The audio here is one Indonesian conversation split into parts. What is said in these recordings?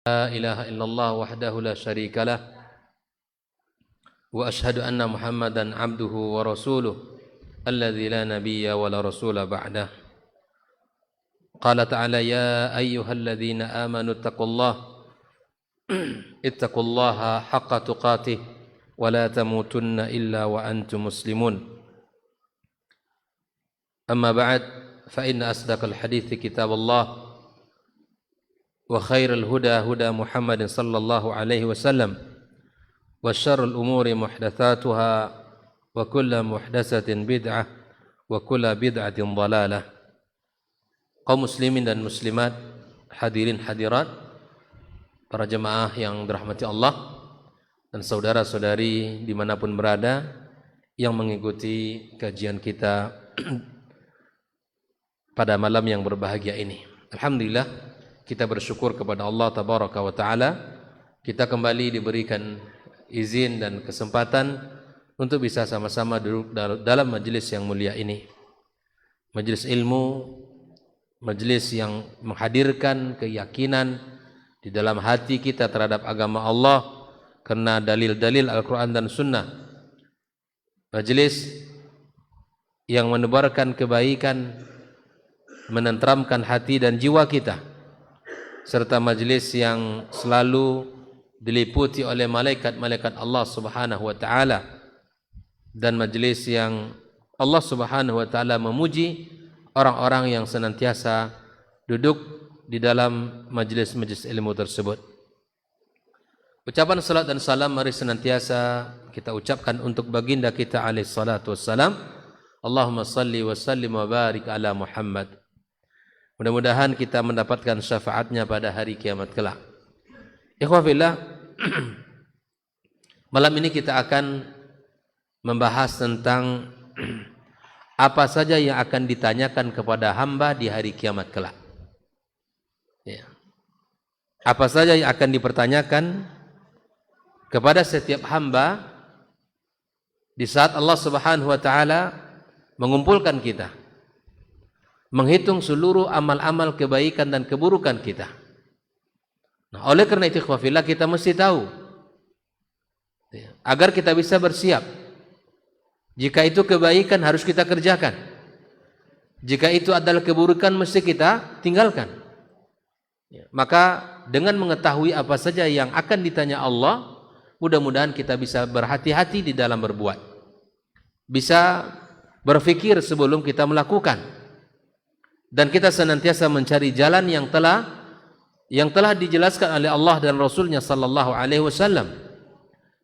لا إله إلا الله وحده لا شريك له وأشهد أن محمدا عبده ورسوله الذي لا نبي ولا رسول بعده. قال تعالى يا أيها الذين آمنوا اتقوا الله حق تقاته ولا تموتن إلا وأنتم مسلمون. أما بعد فإن أصدق الحديث كتاب الله وخير الهدى هدى محمد صلى الله عليه وسلم وشر الأمور محدثاتها وكل محدثة بدعة وكل بدعة ضلالة. Kaum muslimin dan muslimat, hadirin hadirat, para jemaah yang dirahmati Allah dan saudara-saudari dimanapun berada yang mengikuti kajian kita pada malam yang berbahagia ini. Alhamdulillah, kita bersyukur kepada Allah Tabaraka wa Ta'ala. Kita kembali diberikan izin dan kesempatan untuk bisa sama-sama duduk dalam majelis yang mulia ini. Majelis ilmu, majelis yang menghadirkan keyakinan di dalam hati kita terhadap agama Allah karena dalil-dalil Al-Quran dan Sunnah. Majelis yang menebarkan kebaikan, menenteramkan hati dan jiwa kita, serta majelis yang selalu diliputi oleh malaikat-malaikat Allah Subhanahu wa Ta'ala, dan majelis yang Allah Subhanahu wa Ta'ala memuji orang-orang yang senantiasa duduk di dalam majelis-majelis ilmu tersebut. Ucapan salat dan salam mari senantiasa kita ucapkan untuk baginda kita alaihi salatu wassalam. Allahumma salli wa sallim wa barik ala Muhammad. Mudah-mudahan kita mendapatkan syafaatnya pada hari kiamat kelak. Ikhwah fillah, malam ini kita akan membahas tentang apa saja yang akan ditanyakan kepada hamba di hari kiamat kelak. Ya. Apa saja yang akan dipertanyakan kepada setiap hamba di saat Allah Subhanahu wa Ta'ala mengumpulkan kita, menghitung seluruh amal-amal kebaikan dan keburukan kita. Nah, oleh karena itu ikhwah fillah, kita mesti tahu agar kita bisa bersiap. Jika itu kebaikan harus kita kerjakan, jika itu adalah keburukan mesti kita tinggalkan. Maka dengan mengetahui apa saja yang akan ditanya Allah, mudah-mudahan kita bisa berhati-hati di dalam berbuat, bisa berfikir sebelum kita melakukan, dan kita senantiasa mencari jalan yang telah dijelaskan oleh Allah dan Rasulnya sallallahu alaihi wasallam,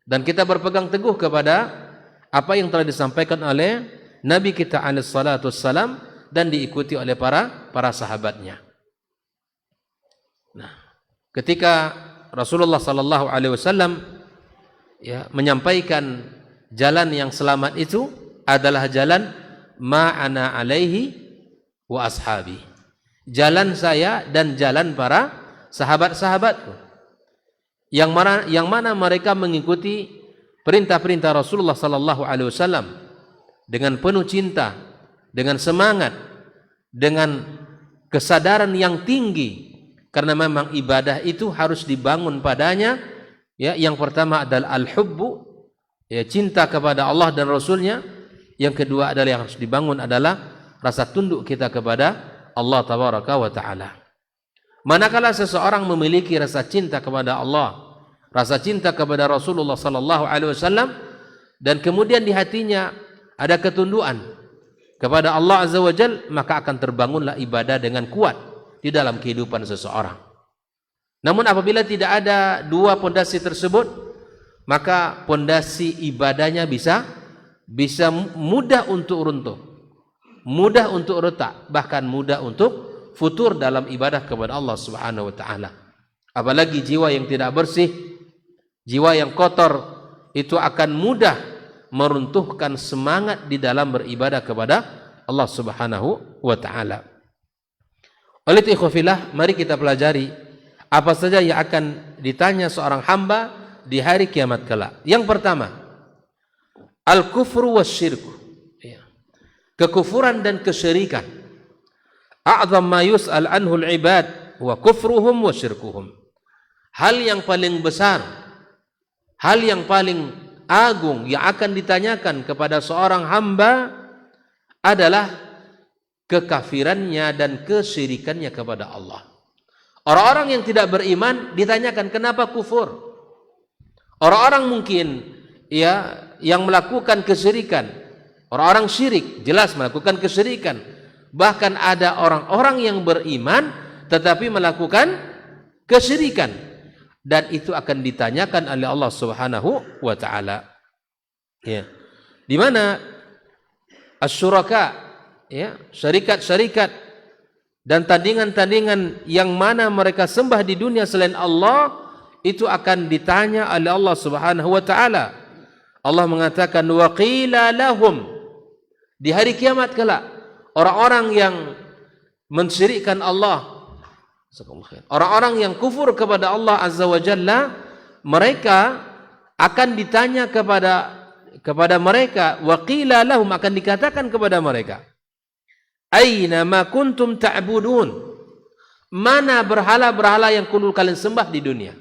dan kita berpegang teguh kepada apa yang telah disampaikan oleh Nabi kita alaihi salatu wassalam dan diikuti oleh para sahabatnya. Nah, ketika Rasulullah sallallahu alaihi wasallam menyampaikan jalan yang selamat itu adalah jalan ma'ana alaihi wa ashabi, jalan saya dan jalan para sahabat-sahabatku, yang mana mereka mengikuti perintah-perintah Rasulullah sallallahu alaihi wasallam dengan penuh cinta, dengan semangat, dengan kesadaran yang tinggi, karena memang ibadah itu harus dibangun padanya. Ya, yang pertama adalah al-hubbu, cinta kepada Allah dan Rasulnya. Yang kedua adalah yang harus dibangun adalah rasa tunduk kita kepada Allah Tabaraka wa Ta'ala. Manakala seseorang memiliki rasa cinta kepada Allah, rasa cinta kepada Rasulullah sallallahu alaihi wasallam, dan kemudian di hatinya ada ketundukan kepada Allah Azza wa Jalla, maka akan terbangunlah ibadah dengan kuat di dalam kehidupan seseorang. Namun apabila tidak ada dua pondasi tersebut, maka pondasi ibadahnya bisa mudah untuk runtuh, mudah untuk retak, bahkan mudah untuk futur dalam ibadah kepada Allah Subhanahu wa Ta'ala. Apalagi jiwa yang tidak bersih, jiwa yang kotor, itu akan mudah meruntuhkan semangat di dalam beribadah kepada Allah Subhanahu wa Ta'ala. Oleh itu ikhwah fillah, mari kita pelajari apa saja yang akan ditanya seorang hamba di hari kiamat kelak. Yang pertama, al-kufru wasyirku, kekufuran dan kesyirikan. A'zam ma yus'al anhu al-ibad wa kufruhum wa syirkuhum. hal yang paling besar, hal yang paling agung yang akan ditanyakan kepada seorang hamba adalah kekafirannya dan kesyirikannya kepada Allah. Orang-orang yang tidak beriman ditanyakan kenapa kufur. Orang-orang mungkin ya yang melakukan kesyirikan, orang-orang syirik jelas melakukan kesyirikan. Bahkan ada orang-orang yang beriman tetapi melakukan kesyirikan, dan itu akan ditanyakan oleh Allah Subhanahu wa taala. Ya. Di mana asyuraka, ya, syarikat-syarikat dan tandingan-tandingan yang mana mereka sembah di dunia selain Allah, itu akan ditanya oleh Allah Subhanahu wa taala. Allah mengatakan wa qila lahum, di hari kiamat kelak orang-orang yang mensyirikkan Allah, orang-orang yang kufur kepada Allah Azza wa Jalla, mereka akan ditanya kepada mereka, wa qila lahum, akan dikatakan kepada mereka, aina ma kuntum ta'budun, mana berhala-berhala yang dulu kalian sembah di dunia,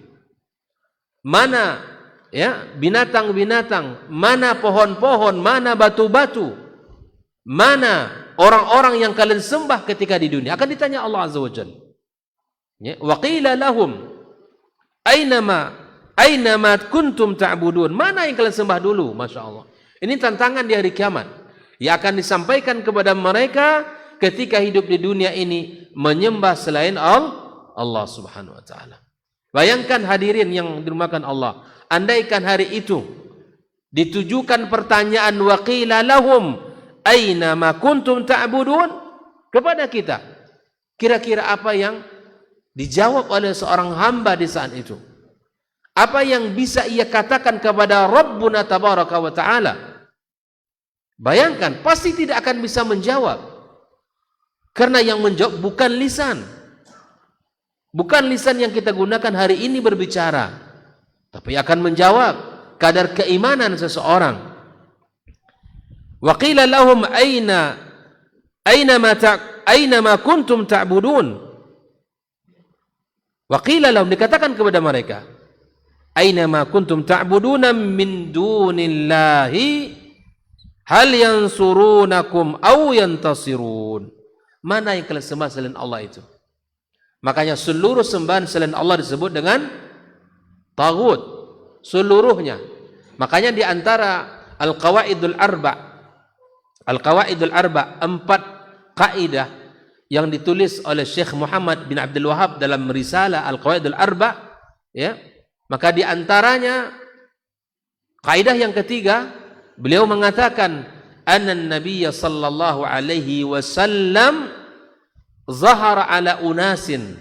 mana ya binatang-binatang, mana pohon-pohon, mana batu-batu, mana orang-orang yang kalian sembah ketika di dunia. Akan ditanya Allah Azza wa Jalla. Ya, wa qila lahum aina ma kuntum ta'budun, mana yang kalian sembah dulu. Masya Allah, ini tantangan di hari kiamat yang akan disampaikan kepada mereka ketika hidup di dunia ini menyembah selain Allah Subhanahu wa taala. Bayangkan hadirin yang dirahmati Allah, andaikan hari itu ditujukan pertanyaan wa qila lahum aina ma kuntum ta'budun kepada kita, kira-kira apa yang dijawab oleh seorang hamba di saat itu? Apa yang bisa ia katakan kepada Rabbuna Tabaraka wa Ta'ala? Bayangkan, pasti tidak akan bisa menjawab. Karena yang menjawab bukan lisan. Bukan lisan yang kita gunakan hari ini berbicara, tapi akan menjawab kadar keimanan seseorang. Wa qila lahum aina ma kuntum ta'budun. Wa qila lahum, dikatakan kepada mereka, aina ma kuntum ta'buduna min dunillahi hal yansurunakum aw yantasirun. Mana yang kalian sembah selain Allah itu? Makanya seluruh sembahan selain Allah disebut dengan taghut, seluruhnya. Makanya di antara al-qawaidul arba, 4 kaidah yang ditulis oleh Syekh Muhammad bin Abdul Wahab dalam risalah Al-Qawaidul Arba, ya. Maka di antaranya kaidah yang ketiga, beliau mengatakan anna nabiyya sallallahu alaihi wasallam zahara ala unasin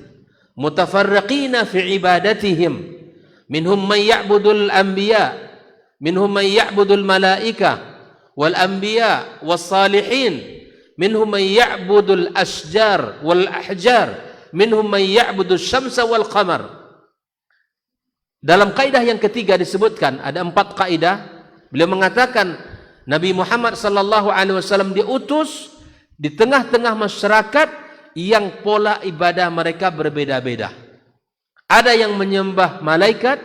mutafarriqina fi ibadatihim, minhum man ya'budul anbiya, minhum man ya'budul malaika wal anbiya was salihin, minhum man ya'budul asjar wal ahjar, minhum man ya'budus syamsa wal qamar. Dalam kaidah yang ketiga disebutkan ada 4 kaidah. Beliau mengatakan Nabi Muhammad sallallahu alaihi wasallam diutus di tengah-tengah masyarakat yang pola ibadah mereka berbeda-beda. Ada yang menyembah malaikat,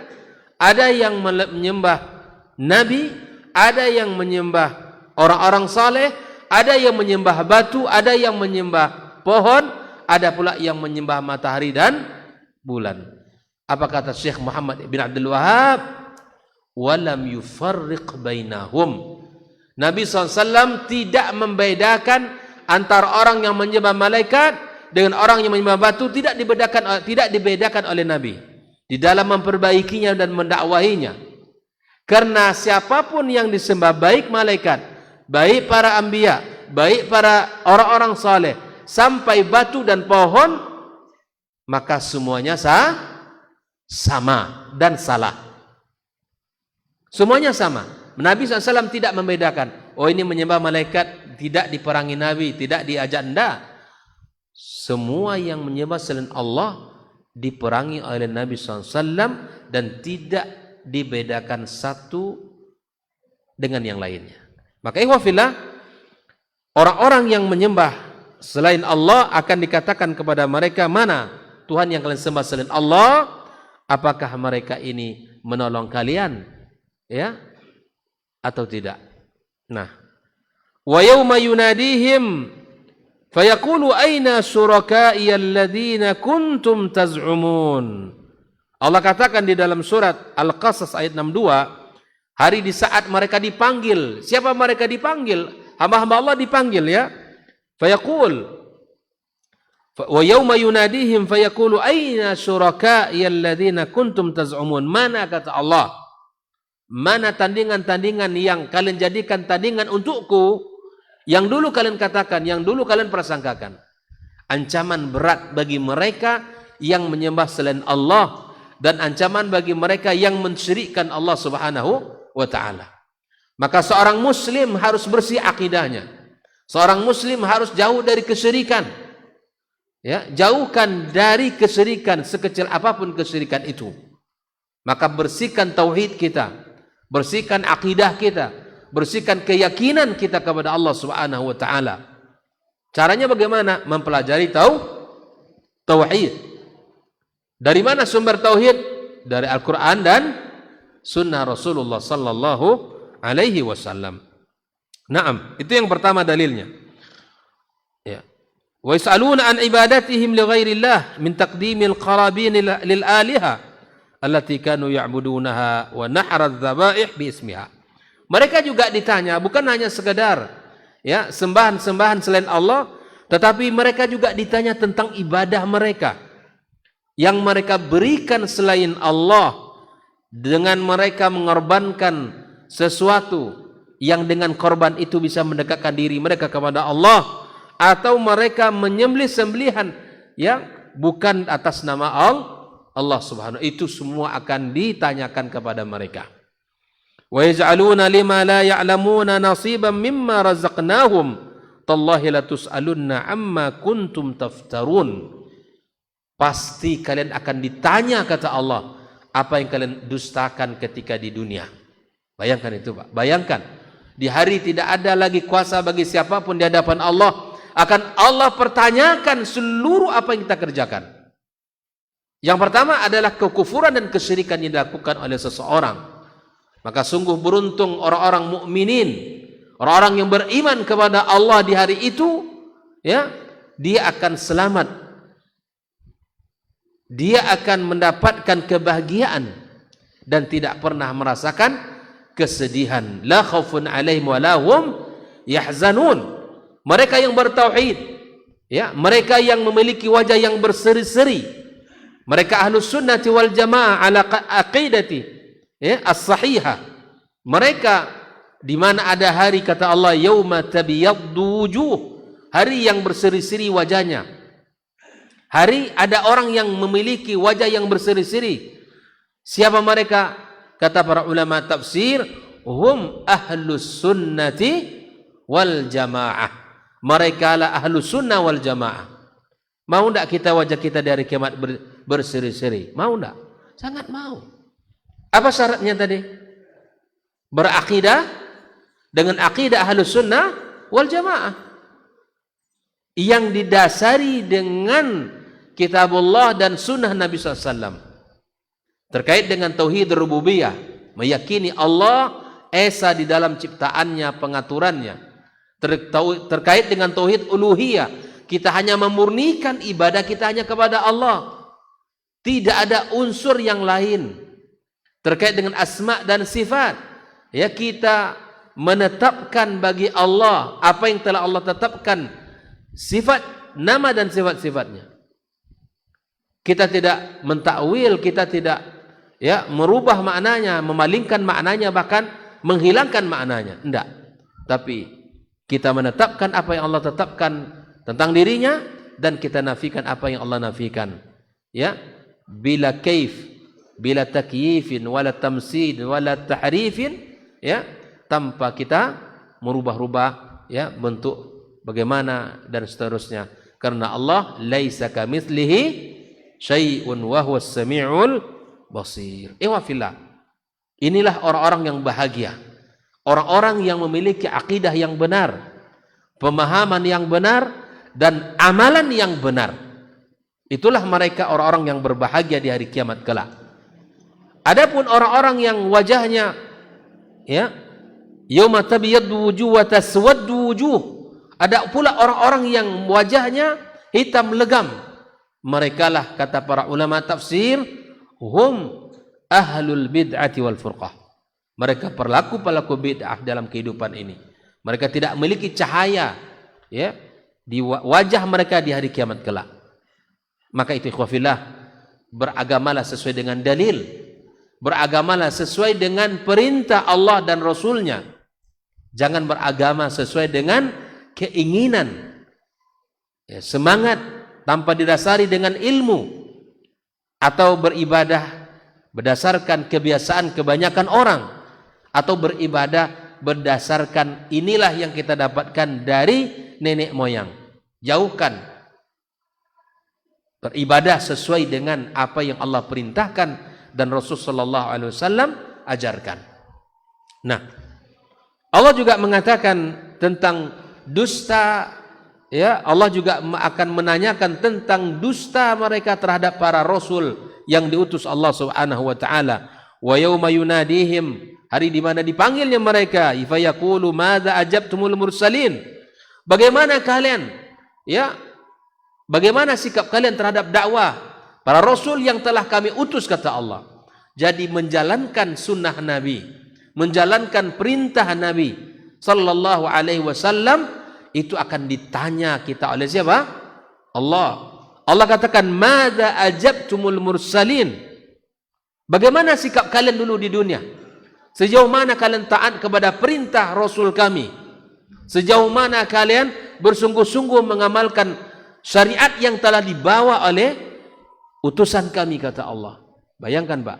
ada yang menyembah nabi, ada yang menyembah orang-orang saleh, ada yang menyembah batu, ada yang menyembah pohon, ada pula yang menyembah matahari dan bulan. Apa kata Syekh Muhammad bin Abdul Wahab? Walam yufarriq bainahum. Nabi SAW tidak membedakan antara orang yang menyembah malaikat dengan orang yang menyembah batu, tidak dibedakan oleh Nabi di dalam memperbaikinya dan mendakwahinya. Karena siapapun yang disembah, baik malaikat, baik para anbiya, baik para orang-orang saleh, sampai batu dan pohon, maka semuanya sama dan salah. Semuanya sama. Nabi SAW tidak membedakan, oh ini menyembah malaikat, tidak diperangi Nabi, tidak diajak, enggak. Semua yang menyembah selain Allah diperangi oleh Nabi SAW dan tidak dibedakan satu dengan yang lainnya. Maka ikhwafillah, orang-orang yang menyembah selain Allah akan dikatakan kepada mereka, mana Tuhan yang kalian sembah selain Allah? apakah mereka ini menolong kalian, ya, atau tidak? Nah, wa yauma yunadihim fayaqulu aina syuraka'i alladziina kuntum taz'umun. Allah katakan di dalam surat Al-Qasas ayat 62, hari di saat mereka dipanggil. Siapa mereka dipanggil? Hamba-hamba Allah dipanggil, ya. Fayaqul wa yauma yunadihim fayaqulu aina syuraka'i alladziina kuntum taz'umun. Mana, kata Allah, mana tandingan-tandingan yang kalian jadikan tandingan untukku, yang dulu kalian katakan, yang dulu kalian prasangkakan. Ancaman berat bagi mereka yang menyembah selain Allah, dan ancaman bagi mereka yang mensyirikkan Allah Subhanahu wa ta'ala. Maka seorang muslim harus bersih akidahnya. Seorang muslim harus jauh dari kesyirikan. Ya, jauhkan dari kesyirikan sekecil apapun kesyirikan itu. Maka bersihkan tauhid kita, bersihkan akidah kita, bersihkan keyakinan kita kepada Allah Subhanahu wa taala. Caranya bagaimana? Mempelajari tauhid. Dari mana sumber tauhid? Dari Al-Qur'an dan sunnah Rasulullah sallallahu alaihi wasallam. Naam, itu yang pertama dalilnya. Ya. Wa yas'aluna an ibadatihim li ghairillah min taqdimil qarabin lil aliha allati kanu ya'budunaha wa nahra adh-dhabaih bi ismiha. Mereka juga ditanya, bukan hanya sekedar, ya, sembahan-sembahan selain Allah, tetapi mereka juga ditanya tentang ibadah mereka yang mereka berikan selain Allah, dengan mereka mengorbankan sesuatu yang dengan korban itu bisa mendekatkan diri mereka kepada Allah, atau mereka menyembelih sembelihan yang bukan atas nama Allah Subhanahu. Itu semua akan ditanyakan kepada mereka. Wa yaj'aluna lima la ya'lamuna nasiban mimma razaqnahum tallahi latus'alunna amma kuntum taftarun. Pasti kalian akan ditanya, kata Allah, apa yang kalian dustakan ketika di dunia. Bayangkan itu, Pak. Bayangkan, di hari tidak ada lagi kuasa bagi siapapun di hadapan Allah, akan Allah pertanyakan seluruh apa yang kita kerjakan. Yang pertama adalah kekufuran dan kesyirikan yang dilakukan oleh seseorang. Maka sungguh beruntung orang-orang mukminin, orang-orang yang beriman kepada Allah di hari itu, ya, dia akan selamat. Dia akan mendapatkan kebahagiaan dan tidak pernah merasakan kesedihan. La khaufun alaihim wa la hum yahzanun. Mereka yang bertauhid, ya, mereka yang memiliki wajah yang berseri-seri, mereka ahlus sunnati wal jamaah ala aqidati, ya, as-sahihah. Mereka di mana ada hari, kata Allah, yauma tabyaddu wujuh, hari yang berseri-seri wajahnya. Hari ada orang yang memiliki wajah yang berseri-seri. Siapa mereka? Kata para ulama tafsir, hum ahlus sunnati wal jamaah. Mereka lah ahlus sunnah wal jamaah. Mau tidak kita wajah kita dari kiamat berseri-seri? Mau tidak? Sangat mau. Apa syaratnya tadi? Berakidah dengan akidah ahlus sunnah wal jamaah, yang didasari dengan kitabullah dan sunnah Nabi SAW. Terkait dengan tauhid rububiyah, meyakini Allah esa di dalam ciptaannya, pengaturannya. Terkait dengan tauhid uluhiyah, kita hanya memurnikan ibadah kita hanya kepada Allah, tidak ada unsur yang lain. Terkait dengan asma dan sifat, ya, kita menetapkan bagi Allah apa yang telah Allah tetapkan, sifat, nama dan sifat-sifatnya. Kita tidak mentakwil, kita tidak, ya, merubah maknanya, memalingkan maknanya, bahkan menghilangkan maknanya. Tidak. Tapi kita menetapkan apa yang Allah tetapkan tentang dirinya, dan kita nafikan apa yang Allah nafikan. Ya, bila kaif, bila takyifin, wala tamsid, wala tahrifin, ya, tanpa kita merubah-rubah, ya, bentuk bagaimana dan seterusnya. Karena Allah laisa kamitslihi syai'un wa huwas samiul basir. Fillah. Inilah orang-orang yang bahagia. Orang-orang yang memiliki akidah yang benar, pemahaman yang benar, dan amalan yang benar. Itulah mereka orang-orang yang berbahagia di hari kiamat kelak. Adapun orang-orang yang wajahnya ya, yauma tabyaddu wujuh wa taswaddu wujuh. Ada pula orang-orang yang wajahnya hitam legam. Merekalah kata para ulama tafsir, hum ahlul bid'ati wal furqah. Mereka pelaku-pelaku bid'ah dalam kehidupan ini. Mereka tidak memiliki cahaya ya di wajah mereka di hari kiamat kelak. Maka itu ikhwafillah, beragamalah sesuai dengan dalil, beragamalah sesuai dengan perintah Allah dan Rasulnya. Jangan beragama sesuai dengan keinginan ya, semangat tanpa didasari dengan ilmu, atau beribadah berdasarkan kebiasaan kebanyakan orang, atau beribadah berdasarkan inilah yang kita dapatkan dari nenek moyang. Jauhkan, beribadah sesuai dengan apa yang Allah perintahkan dan Rasulullah SAW ajarkan. Nah, Allah juga mengatakan tentang dusta ya, Allah juga akan menanyakan tentang dusta mereka terhadap para rasul yang diutus Allah Subhanahu wa taala. Wa yauma yunadihim, hari di mana dipanggilnya mereka, fa yaqulu madza ajabtumul mursalin. Bagaimana kalian ya? Bagaimana sikap kalian terhadap dakwah para rasul yang telah kami utus, kata Allah. Jadi menjalankan sunnah Nabi, menjalankan perintah Nabi sallallahu alaihi wasallam, itu akan ditanya kita oleh siapa? Allah. Allah katakan, madza ajabtumul mursalin. Bagaimana sikap kalian dulu di dunia? Sejauh mana kalian taat kepada perintah Rasul kami? Sejauh mana kalian bersungguh-sungguh mengamalkan syariat yang telah dibawa oleh utusan kami, kata Allah. Bayangkan Pak,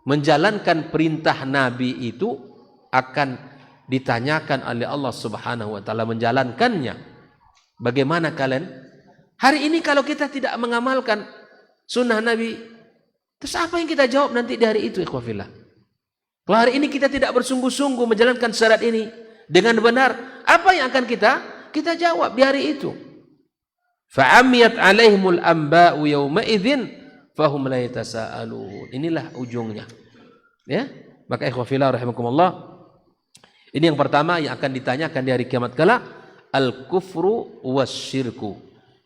menjalankan perintah Nabi itu akan ditanyakan oleh Allah Subhanahu wa taala, menjalankannya. Bagaimana kalian? Hari ini kalau kita tidak mengamalkan sunnah Nabi, terus apa yang kita jawab nanti di hari itu, ikhwafillah? Kalau hari ini kita tidak bersungguh-sungguh menjalankan syarat ini dengan benar, apa yang akan kita jawab di hari itu? Fa'amiyat alaihimul anba'u yawma idzin fahum la yatasaalun. Inilah ujungnya. Ya, maka ikhwafillah rahimakumullah, ini yang pertama yang akan ditanyakan di hari kiamat kala, al-kufru wasyirku,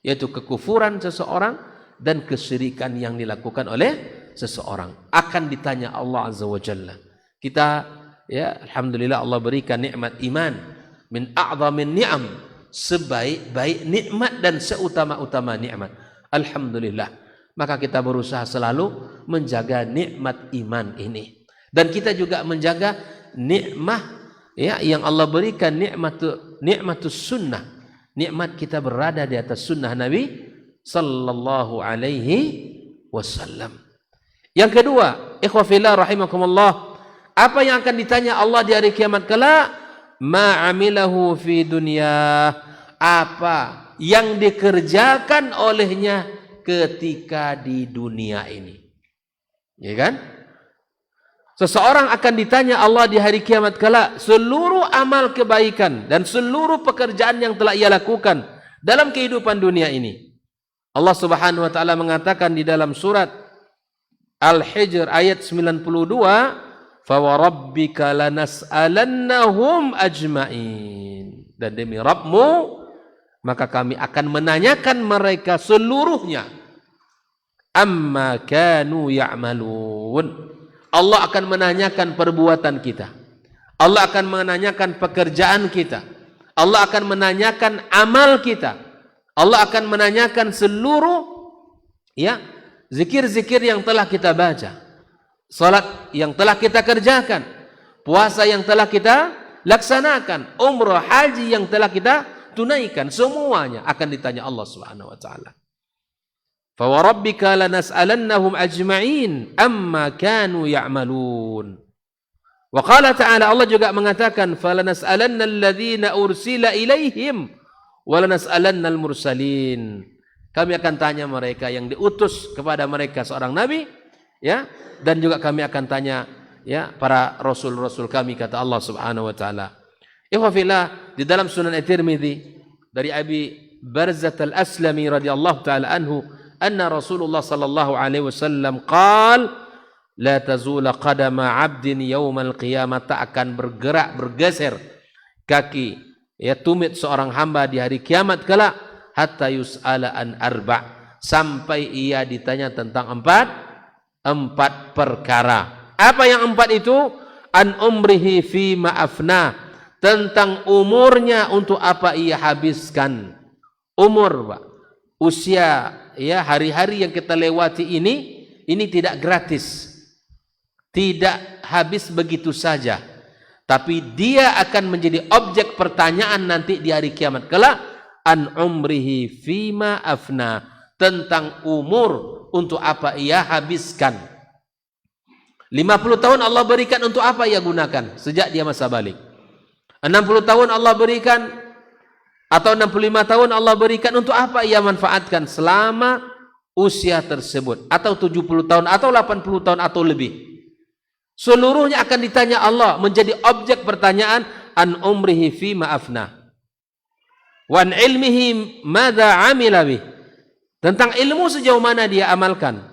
yaitu kekufuran seseorang dan kesyirikan yang dilakukan oleh seseorang. Akan ditanya Allah Azza wa Jalla. Kita ya, alhamdulillah Allah berikan nikmat iman, min a'zamin ni'am, sebaik-baik nikmat dan seutama-utama nikmat. Alhamdulillah. Maka kita berusaha selalu menjaga nikmat iman ini. Dan kita juga menjaga nikmat ya yang Allah berikan, nikmatus sunnah, nikmat kita berada di atas sunnah Nabi sallallahu alaihi wasallam. Yang kedua, ikhwafillah rahimakumullah, apa yang akan ditanya Allah di hari kiamat kala? Ma'amilahu fi dunya, apa yang dikerjakan olehnya ketika di dunia ini. Ya kan? Seseorang akan ditanya Allah di hari kiamat kala seluruh amal kebaikan dan seluruh pekerjaan yang telah ia lakukan dalam kehidupan dunia ini. Allah Subhanahu wa taala mengatakan di dalam surat Al-Hijr ayat 92, fa warabbika lanas'alannahum ajma'in. Dan demi Rabbmu, maka kami akan menanyakan mereka seluruhnya. Amma kanu ya'malun. Allah akan menanyakan perbuatan kita. Allah akan menanyakan pekerjaan kita. Allah akan menanyakan amal kita. Allah akan menanyakan seluruh ya zikir-zikir yang telah kita baca, salat yang telah kita kerjakan, puasa yang telah kita laksanakan, umrah, haji yang telah kita tunaikan, semuanya akan ditanya Allah Subhanahu wa taala. Fa warabbika lanas'alannahum ajma'in amma kanu ya'malun. Wa qala ta'ala, Allah juga mengatakan falanas'alanna alladhina ursila ilaihim wa lanas'alannal mursalin. Kami akan tanya mereka yang diutus kepada mereka seorang nabi, ya, dan juga kami akan tanya ya para rasul-rasul kami, kata Allah Subhanahu wa taala. Ikhwafillah, di dalam Sunan At-Tirmidzi dari Abi Barzah Al-Aslami radhiyallahu taala anhu, anna Rasulullah sallallahu alaihi wasallam qaal la tazula qadama 'abdin yaumal qiyamah, tak akan bergerak bergeser kaki ya tumit seorang hamba di hari kiamat kelak, hatta yus'ala an arba', sampai ia ditanya tentang empat perkara. Apa yang empat itu? An umrihi fi ma'afna, tentang umurnya untuk apa ia habiskan. Umur, Pak, usia ya, hari-hari yang kita lewati ini tidak gratis, tidak habis begitu saja, tapi dia akan menjadi objek pertanyaan nanti di hari kiamat kelak. An umrihi fima afna, tentang umur untuk apa ia habiskan. 50 tahun Allah berikan, untuk apa ia gunakan sejak dia masa balik. 60 tahun Allah berikan, atau 65 tahun Allah berikan, untuk apa ia manfaatkan selama usia tersebut, atau 70 tahun, atau 80 tahun, atau lebih. Seluruhnya akan ditanya Allah, menjadi objek pertanyaan. An umrihi fima afna, wa an ilmihi madza amila bih, tentang ilmu sejauh mana dia amalkan.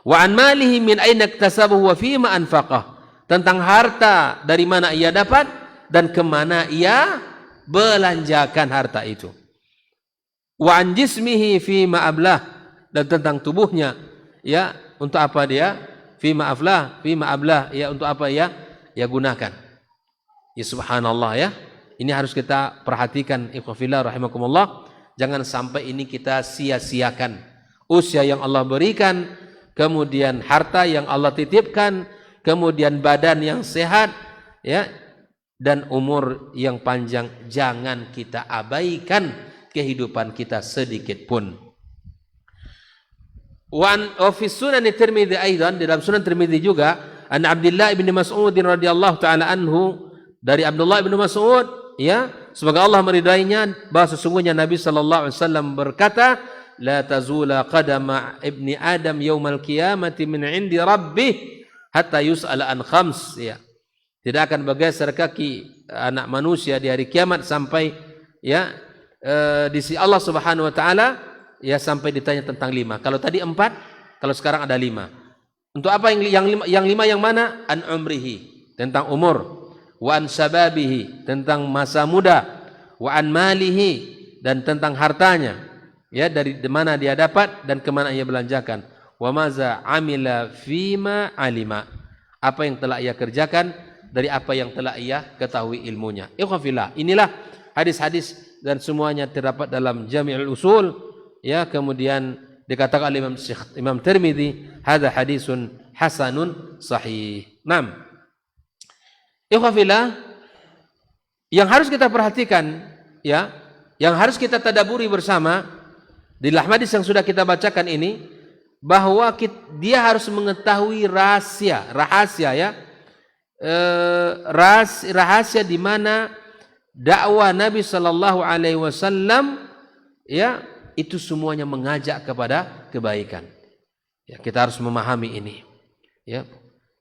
Wa an malihi min aina iktasabahu wa fima anfaqah, tentang harta dari mana ia dapat dan kemana ia belanjakan harta itu. Wa an jismihi fima ablah, dan tentang tubuhnya ya, untuk apa dia fima ablah ya, untuk apa ya gunakan. Ya subhanallah ya. Ini harus kita perhatikan ikhwafillah rahimakumullah. Jangan sampai ini kita sia-siakan. Usia yang Allah berikan, kemudian harta yang Allah titipkan, kemudian badan yang sehat ya, dan umur yang panjang, jangan kita abaikan kehidupan kita sedikit pun. Wa fi Sunan Tirmidzi aidan, dalam Sunan Tirmidzi juga, an Abdullah bin Mas'ud radhiyallahu taala anhu, dari Abdullah bin Mas'ud ya, semoga Allah meridainya, bahwa sesungguhnya Nabi sallallahu alaihi wasallam berkata, la tazula qadama ibni Adam yaumal qiyamati min indi rabbih hatta yus'ala an khams ya. Tidak akan bergeser kaki anak manusia di hari kiamat sampai ya di sisi Allah Subhanahu wa taala ya, sampai ditanya tentang 5. Kalau tadi 4, kalau sekarang ada 5. Untuk apa yang 5 yang mana? An umrihi, tentang umur. Wa an sababihi, tentang masa muda. Wa an malihi, dan tentang hartanya. Ya, dari mana dia dapat dan kemana ia belanjakan. Wa maza amila fima alima, apa yang telah ia kerjakan dari apa yang telah ia ketahui ilmunya. Ikhwafillah, inilah hadis-hadis dan semuanya terdapat dalam Jami'ul Usul ya. Kemudian dikatakan oleh Imam Tirmidzi, hadza hadisun hasanun sahih. 6. Ikhwafillah, yang harus kita perhatikan ya, yang harus kita tadaburi bersama di dalam hadis yang sudah kita bacakan ini, bahwa dia harus mengetahui rahasia ya, rahasia di mana dakwah Nabi sallallahu alaihi wasallam ya, itu semuanya mengajak kepada kebaikan. Ya, kita harus memahami ini ya,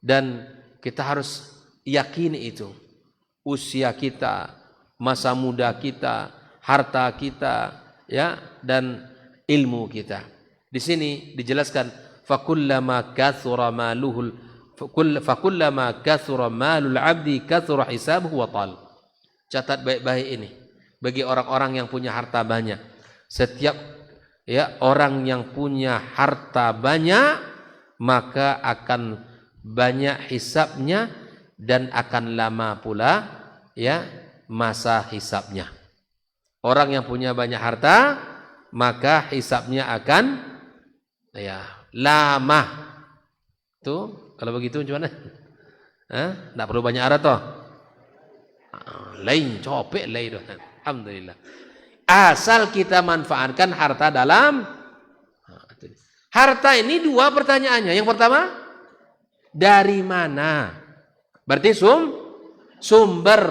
dan kita harus yakini itu. Usia kita, masa muda kita, harta kita ya, dan ilmu kita. Di sini dijelaskan fakullama kathura malul 'abdi kathura hisabuhu wa tal. Catat baik-baik ini bagi orang-orang yang punya harta banyak. Setiap ya orang yang punya harta banyak, maka akan banyak hisabnya dan akan lama pula ya masa hisabnya. Orang yang punya banyak harta, maka hisabnya akan ya lama. Tuh, kalau begitu gimana? Enggak perlu banyak arah toh. Lain copek lain. Alhamdulillah. Asal kita manfaatkan harta dalam harta ini, 2 pertanyaannya. Yang pertama, dari mana? Berarti sumber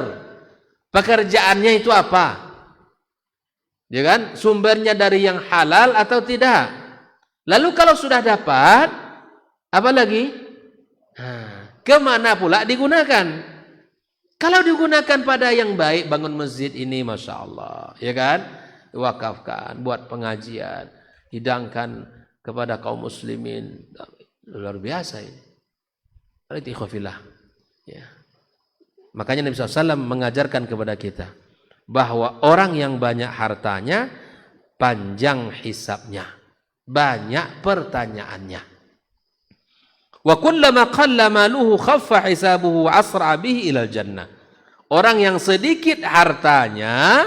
pekerjaannya itu apa? Ya kan? Sumbernya dari yang halal atau tidak? Lalu kalau sudah dapat, apa lagi? Kemana pula digunakan? Kalau digunakan pada yang baik, bangun masjid ini, Masya Allah, ya kan? Wakafkan, buat pengajian, hidangkan kepada kaum muslimin. Luar biasa ini. Ikhwafillah. Ya. Makanya Nabi SAW mengajarkan kepada kita bahwa orang yang banyak hartanya, panjang hisabnya, banyak pertanyaannya. Wa kullama qalla maluhu khaffa hisabuhu wa asra bihi ilal jannah. Orang yang sedikit hartanya,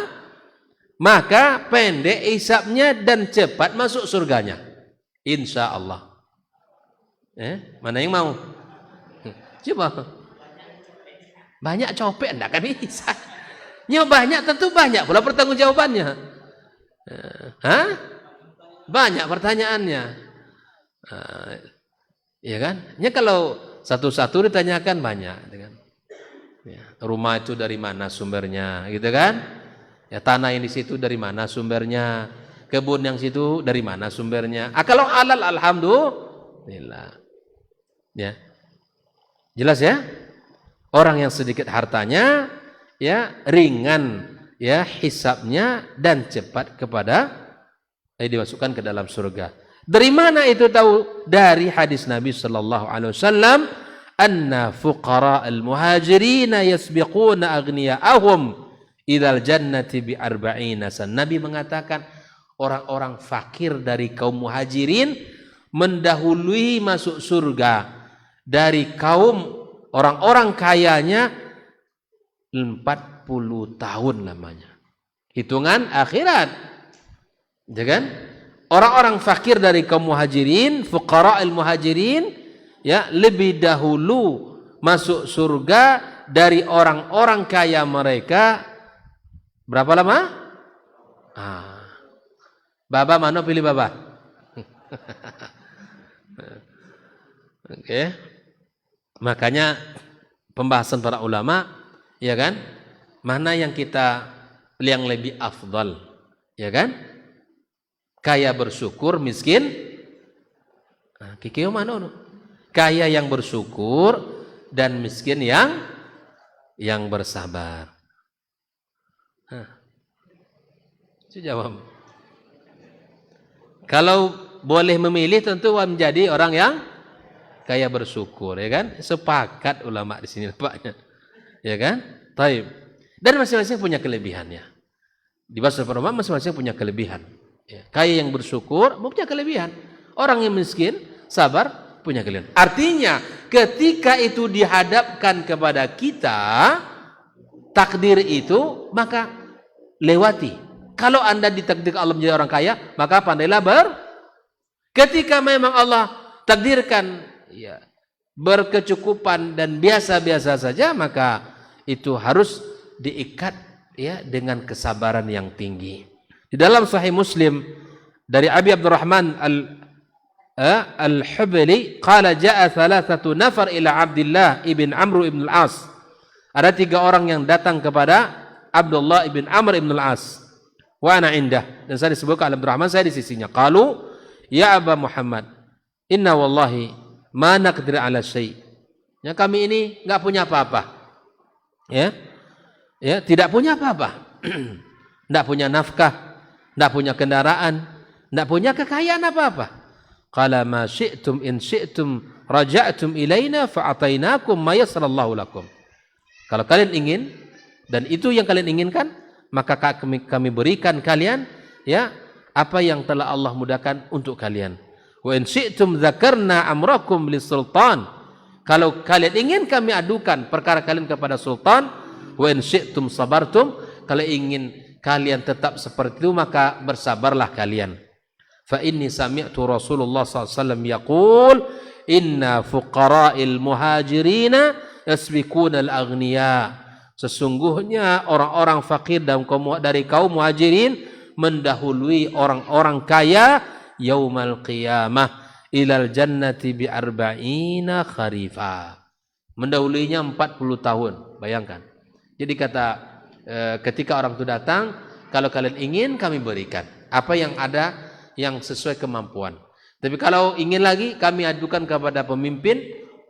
maka pendek hisabnya dan cepat masuk surganya. Insya Allah. Mana yang mau? Coba. Banyak copet enggak kan bisa. Ya banyak tentu banyak pula pertanggungjawabannya. Banyak pertanyaannya. Ya kan? Ya kalau satu-satu ditanyakan banyak, kan? Ya, rumah itu dari mana sumbernya, gitu kan? Ya tanah yang di situ dari mana sumbernya? Kebun yang situ dari mana sumbernya? Kalau halal alhamdulillah. Ya. Jelas ya? Orang yang sedikit hartanya, ya ringan, ya hisabnya dan cepat kepada dimasukkan ke dalam surga. Dari mana itu tahu? Dari hadis Nabi sallallahu alaihi wasallam, anna fuqara al-muhajirin yasbiquna aghniyahum ilal jannati bi arba'ina san. Nabi mengatakan orang-orang fakir dari kaum muhajirin mendahului masuk surga dari kaum orang-orang kayanya 40 tahun lamanya. Hitungan akhirat. Ya kan? Orang-orang fakir dari kaum muhajirin, fuqara al-muhajirin, ya, lebih dahulu masuk surga dari orang-orang kaya mereka. Berapa lama? Baba mana pilih baba? Oke. Makanya pembahasan para ulama, ya kan? Mana yang lebih afdal, ya kan? Kaya bersyukur, miskin. Kikio mana? Kaya yang bersyukur dan miskin yang bersabar. Jawab. Kalau boleh memilih tentu menjadi orang yang kaya bersyukur, ya kan? Sepakat ulama di sini nampaknya. Ya kan? Taib. Dan masing-masing punya kelebihannya. Di bahasa para ulama masing-masing punya kelebihan. Ya. Kaya yang bersyukur punya kelebihan. Orang yang miskin, sabar, punya kelebihan. Artinya, ketika itu dihadapkan kepada kita, takdir itu, maka lewati. Kalau Anda ditakdirkan Allah menjadi orang kaya, maka pandailah ketika memang Allah takdirkan, ya, berkecukupan dan biasa-biasa saja, maka itu harus diikat, ya, dengan kesabaran yang tinggi. Di dalam Sahih Muslim dari Abi Abdurrahman al-Hubali, qala ja'a thalathatu nafar ila Abdullah ibn Amr ibn al-As. Ada 3 orang yang datang kepada Abdullah ibn Amr ibn al-As. Wa ana indah, dan saya disebutkan Abdurrahman, saya di sisinya. Qalu ya Aba Muhammad, inna wallahi ma naqdir ala syai'. Ya, kami ini enggak punya apa-apa. Ya. Ya, tidak punya apa-apa. Enggak punya nafkah, enggak punya kendaraan, enggak punya kekayaan apa-apa. Qala ma syi'tum in syi'tum raja'tum ilaina fa'atainakum ma yassarallahu lakum. Kalau kalian ingin dan itu yang kalian inginkan, maka kami berikan kalian, ya, apa yang telah Allah mudahkan untuk kalian. Wa in syi'tum dzakarna amrakum lisultan. Kalau kalian ingin kami adukan perkara kalian kepada sultan. Wa in syi'tum sabartum. Kalau ingin kalian tetap seperti itu, maka bersabarlah kalian. Fa inni sami'tu Rasulullah SAW yaqul inna fuqara'il muhajirina yasbiquna al-aghniya. Sesungguhnya orang-orang fakir dari kaum muhajirin mendahului orang-orang kaya yaumal qiyamah ilal jannati bi arba'ina kharifa. Mendahulinya 40 tahun. Bayangkan. Jadi ketika orang itu datang, kalau kalian ingin kami berikan apa yang ada yang sesuai kemampuan. Tapi kalau ingin lagi kami adukan kepada pemimpin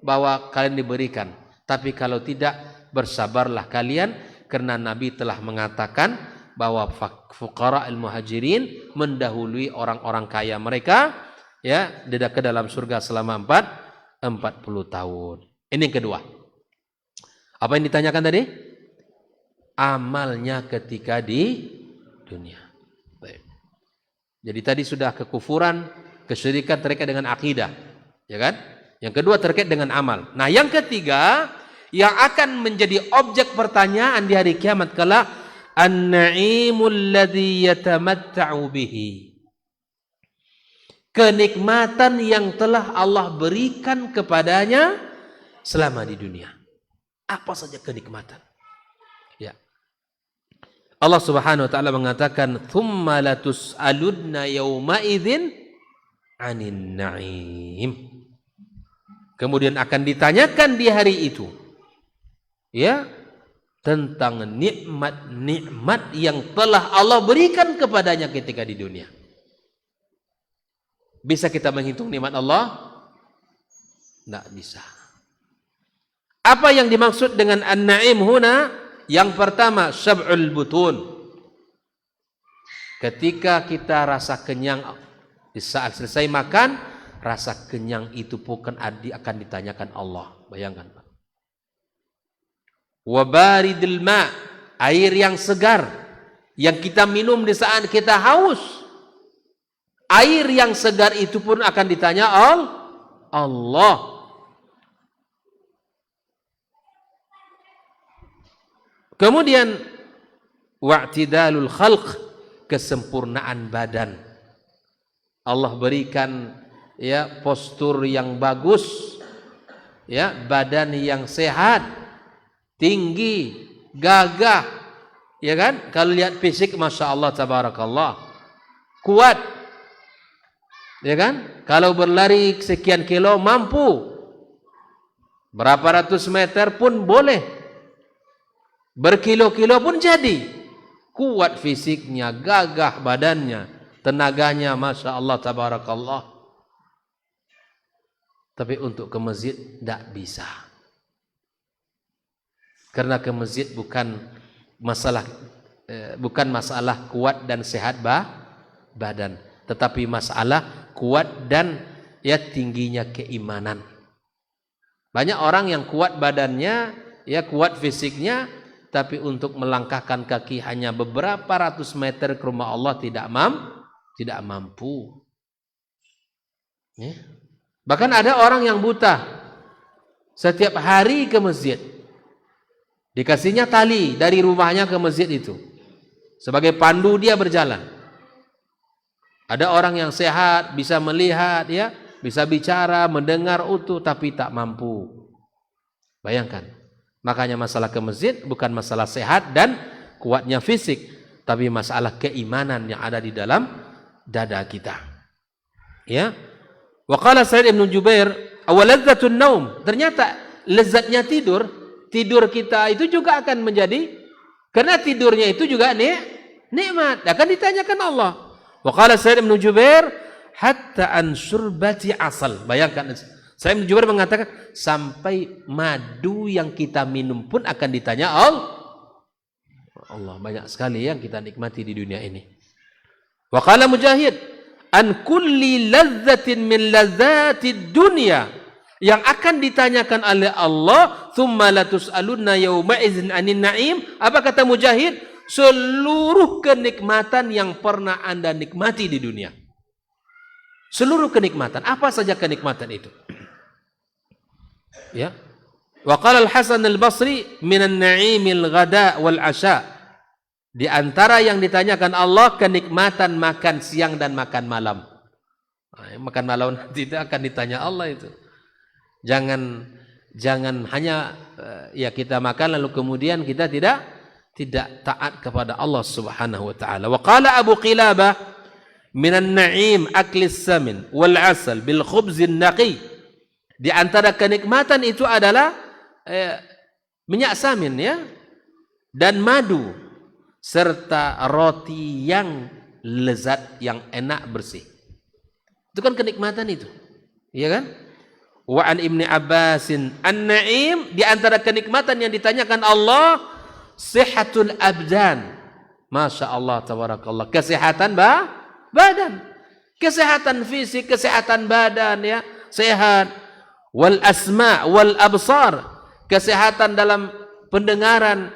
bahwa kalian diberikan. Tapi kalau tidak, bersabarlah kalian, karena Nabi telah mengatakan bahwa fuqara al-muhajirin mendahului orang-orang kaya mereka, ya, ke dalam surga selama 40 tahun. Ini yang kedua. Apa yang ditanyakan tadi? Amalnya ketika di dunia. Baik. Jadi tadi sudah kekufuran, kesyirikan terkait dengan akidah, ya kan? Yang kedua terkait dengan amal. Nah, yang ketiga yang akan menjadi objek pertanyaan di hari kiamat kala, an-na'imul ladzi yatamatta'u bihi. Kenikmatan yang telah Allah berikan kepadanya selama di dunia. Apa saja kenikmatan? Ya. Allah Subhanahu wa taala mengatakan, "Tsumma latus'alunna yawma idzin 'anin na'im." Kemudian akan ditanyakan di hari itu, ya, tentang nikmat-nikmat yang telah Allah berikan kepadanya ketika di dunia. Bisa kita menghitung nikmat Allah? Tidak bisa. Apa yang dimaksud dengan an-na'im huna? Yang pertama, syab'ul butun. Ketika kita rasa kenyang, di saat selesai makan, rasa kenyang itu bukan akan ditanyakan Allah. Bayangkan, Pak. Wa baridil ma, air yang segar yang kita minum di saat kita haus. Air yang segar itu pun akan ditanya Allah. Kemudian wa'tidalul khalq, kesempurnaan badan. Allah berikan, ya, postur yang bagus, ya, badan yang sehat, tinggi, gagah, ya kan? Kalau lihat fisik, masya Allah, tabarakallah, kuat, ya kan? Kalau berlari sekian kilo mampu, berapa ratus meter pun boleh, berkilo-kilo pun jadi, kuat fisiknya, gagah badannya, tenaganya, masya Allah, tabarakallah. Tapi untuk ke masjid tidak bisa. Karena ke masjid bukan masalah kuat dan sehat badan, tetapi masalah kuat dan, ya, tingginya keimanan. Banyak orang yang kuat badannya, ya, kuat fisiknya, tapi untuk melangkahkan kaki hanya beberapa ratus meter ke rumah Allah tidak mampu. Ya. Bahkan ada orang yang buta, setiap hari ke masjid, dikasihnya tali dari rumahnya ke masjid itu sebagai pandu dia berjalan. Ada orang yang sehat, bisa melihat, ya, bisa bicara, mendengar utuh, tapi tak mampu. Bayangkan. Makanya masalah ke masjid bukan masalah sehat dan kuatnya fisik, tapi masalah keimanan yang ada di dalam dada kita. Ya. Wa qala Sa'id bin Jubair, "Awaladzatun naum." Ternyata lezatnya tidur kita itu juga akan menjadi, karena tidurnya itu juga nikmat, akan ditanyakan Allah. Wa qala Sa'id bin Jubair, "Hatta an syurbati asal." Bayangkan, Sa'id bin Jubair mengatakan sampai madu yang kita minum pun akan ditanya Allah. Banyak sekali yang kita nikmati di dunia ini. Wa qala Mujahid, "An kulli lazzatin min lazzatid dunya." Yang akan ditanyakan oleh Allah, "Tsumma latus'alunna yauma idzin 'anin na'im." Apa kata Mujahid? Seluruh kenikmatan yang pernah Anda nikmati di dunia. Seluruh kenikmatan. Apa saja kenikmatan itu? Ya. Wa qala Al-Hasan Al-Basri, "Minan na'imil ghada wal 'asha." Di antara yang ditanyakan Allah, kenikmatan makan siang dan makan malam. Makan malam tidak akan ditanya Allah itu. Jangan hanya, ya, kita makan lalu kemudian kita tidak taat kepada Allah Subhanahu wa taala. Wa qala Abu Qilabah, "Minan na'im aklis samin wal 'asal bil khubzin naqi." Di antara kenikmatan itu adalah minyak samin, ya, dan madu serta roti yang lezat, yang enak, bersih. Itu kan kenikmatan itu, iya kan? Wa an Ibni Abbasin, "An-na'im," di antara kenikmatan yang ditanyakan Allah, sihatul abdan. Masya Allah, tabarakallah, kesehatan badan, kesehatan fisik, kesehatan badan, ya, sehat. wal asma wal absar, kesehatan dalam pendengaran,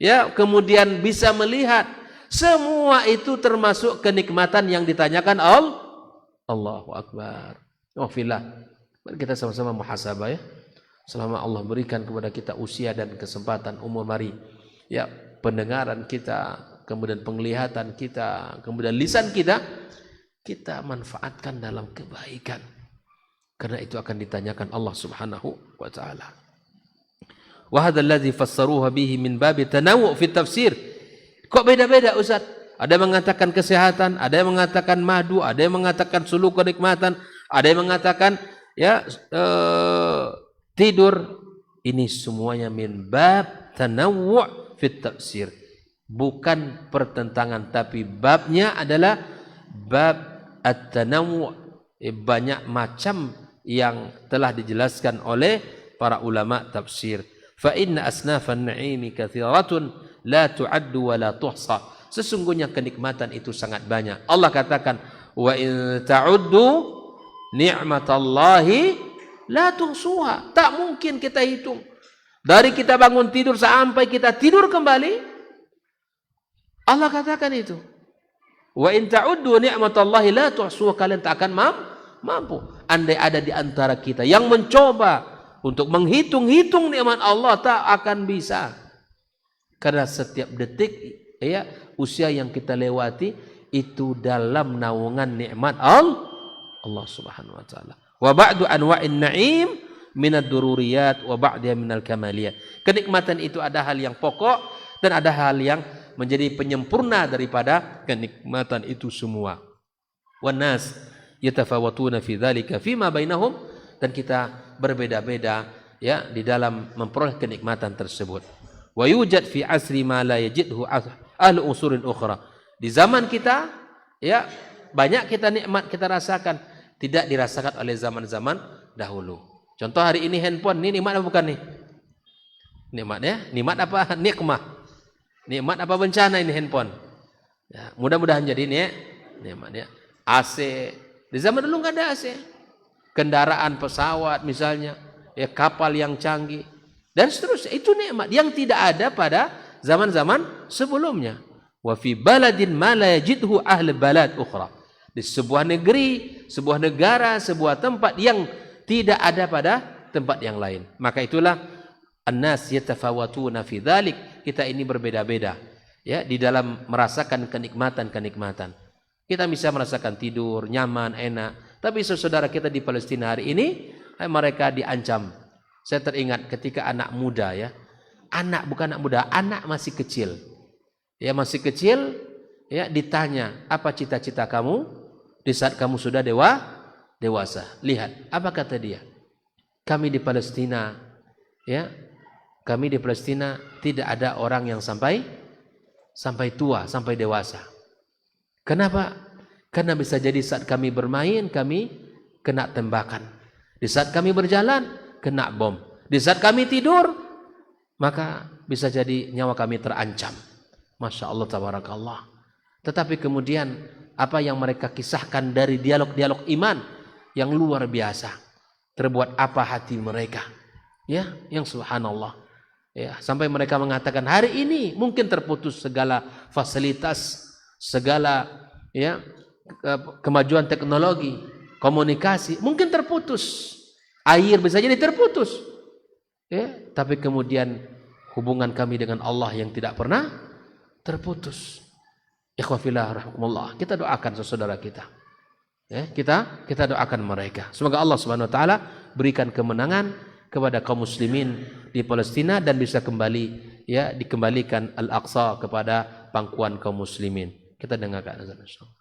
ya, kemudian bisa melihat. Semua itu termasuk kenikmatan yang ditanyakan Allahu Akbar. Oh fillah. Mari kita sama-sama muhasabah ya. Selama Allah berikan kepada kita usia dan kesempatan umur, mari ya, pendengaran kita, kemudian penglihatan kita, kemudian lisan kita, kita manfaatkan dalam kebaikan. Karena itu akan ditanyakan Allah Subhanahu wa taala. Wa hadzal ladzi fassaruha bihi min babi tanawwu' fi tafsir. Kok beda-beda Ustaz? Ada yang mengatakan kesehatan, ada yang mengatakan madu, ada yang mengatakan suluk kenikmatan, ada yang mengatakan ya tidur. Ini semuanya min bab tanawwu' fi tafsir. Bukan pertentangan, tapi babnya adalah bab at-tanawwu', banyak macam yang telah dijelaskan oleh para ulama tafsir. Fa inna asnafan na'imi katsiratun la tu'addu wa la tuhsa. Sesungguhnya kenikmatan itu sangat banyak. Allah katakan, wa in ta'uddu ni'matallahi la tuhsuha. Tak mungkin kita hitung. Dari kita bangun tidur sampai kita tidur kembali, Allah katakan itu. Wa in ta'uddu ni'matallahi la tuhsuha. Kalian tak akan mampu. Andai ada di antara kita yang mencoba untuk menghitung-hitung nikmat Allah, tak akan bisa. Karena setiap detik ya usia yang kita lewati itu dalam naungan nikmat Allah Subhanahu wa taala. Wa ba'du anwa'in na'im minad dururiyat wa ba'daha minal kamaliyat. Kenikmatan itu ada hal yang pokok dan ada hal yang menjadi penyempurna daripada kenikmatan itu semua. Wan nas yatafawatuna fi dzalika fima bainahum, dan kita berbeda-beda ya di dalam memperoleh kenikmatan tersebut. Wa yujad fi asri ma la yajidhu ahlu usurin ukhra. Di zaman kita ya banyak kita nikmat kita rasakan tidak dirasakan oleh zaman-zaman dahulu. Contoh hari ini handphone, ini nikmat apa bukan nih? Nikmat ya? Nikmat apa? Nikmah. Nikmat apa bencana ini handphone? Ya, mudah-mudahan jadi ini ya, nikmat ya. AC. Di zaman dulu nggak ada AC. Kendaraan pesawat misalnya, ya kapal yang canggih dan seterusnya, itu nikmat yang tidak ada pada zaman-zaman sebelumnya. Wa fi baladin ma la yajidhu ahli balad ukhra. Di sebuah negeri, sebuah negara, sebuah tempat yang tidak ada pada tempat yang lain. Maka itulah an-nas yatafawatuna fi dzalik. Kita ini berbeda-beda ya di dalam merasakan kenikmatan-kenikmatan. Kita bisa merasakan tidur nyaman, enak. Tapi saudara kita di Palestina hari ini, mereka diancam. Saya teringat ketika anak muda ya. Anak bukan anak muda, anak masih kecil. Ya masih kecil ya ditanya, "Apa cita-cita kamu di saat kamu sudah dewasa?" Lihat, apa kata dia? Kami di Palestina ya. Kami di Palestina tidak ada orang yang sampai tua, sampai dewasa. Kenapa? Karena bisa jadi saat kami bermain, kami kena tembakan. Di saat kami berjalan, kena bom. Di saat kami tidur, maka bisa jadi nyawa kami terancam. Masya Allah, tabarakallah. Tetapi kemudian, apa yang mereka kisahkan dari dialog-dialog iman yang luar biasa. Terbuat apa hati mereka. Ya, yang subhanallah. Ya, sampai mereka mengatakan, hari ini mungkin terputus segala fasilitas, segala ya kemajuan teknologi, komunikasi mungkin terputus, air bisa jadi terputus ya, tapi kemudian hubungan kami dengan Allah yang tidak pernah terputus. Ikhwafillah rahmatullah, kita doakan saudara kita ya, kita doakan mereka, semoga Allah Subhanahu wa taala berikan kemenangan kepada kaum muslimin di Palestina dan bisa kembali ya dikembalikan Al-Aqsa kepada pangkuan kaum muslimin. Kita dengarkan azan insyaallah.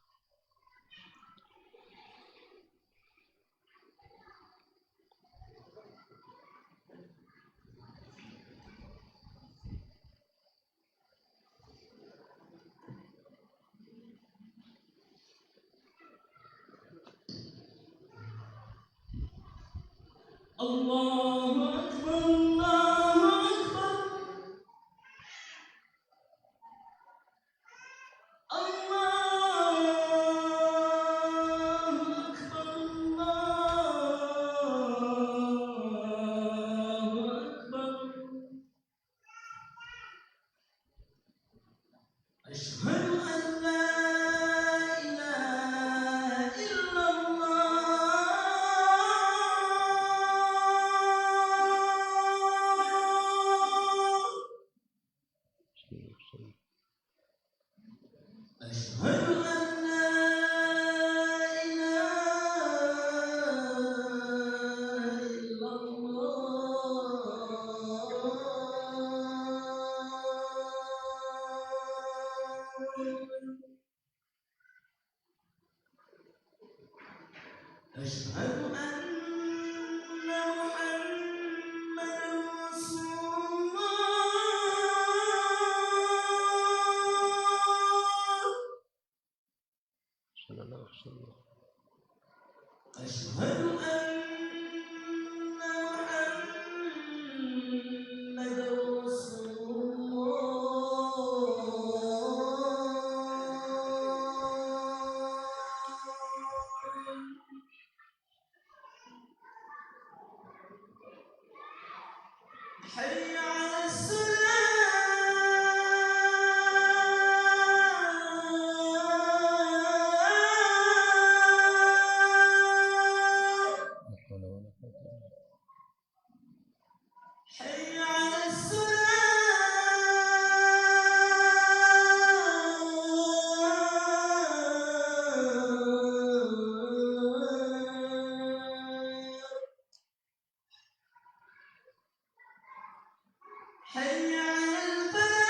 Allahu Akbar, Allahu Akbar. أشهد أن محمدا رسول الله أشهد أن محمدا رسول الله حي على الصلاة حي على الصلاة حي على الفلاح حي على الفلاح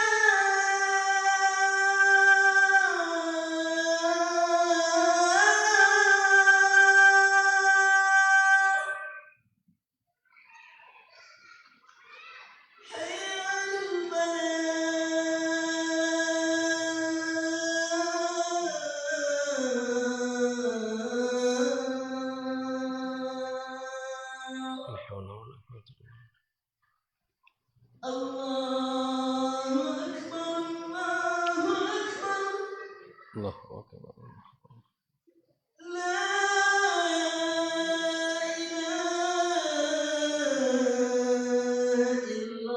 الله أكبر الله أكبر لا إله إلا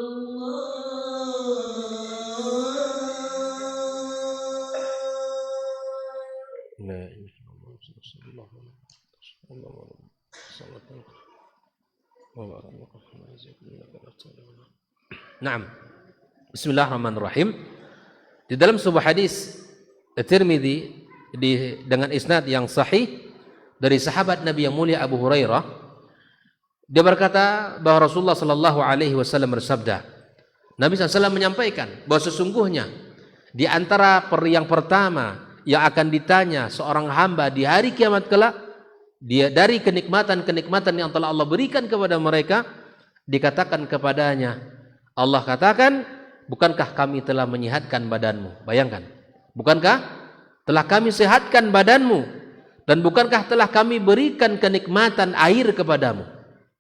Naam. Bismillahirrahmanirrahim. Di dalam sebuah hadis Tirmidzi dengan isnad yang sahih dari sahabat Nabi yang mulia Abu Hurairah, dia berkata bahwa Rasulullah sallallahu alaihi wasallam bersabda, Nabi SAW menyampaikan bahwa sesungguhnya di antara yang pertama yang akan ditanya seorang hamba di hari kiamat kelak, dia dari kenikmatan-kenikmatan yang telah Allah berikan kepada mereka, dikatakan kepadanya, Allah katakan, bukankah kami telah menyehatkan badanmu? Bayangkan, bukankah telah kami sehatkan badanmu, dan bukankah telah kami berikan kenikmatan air kepadamu?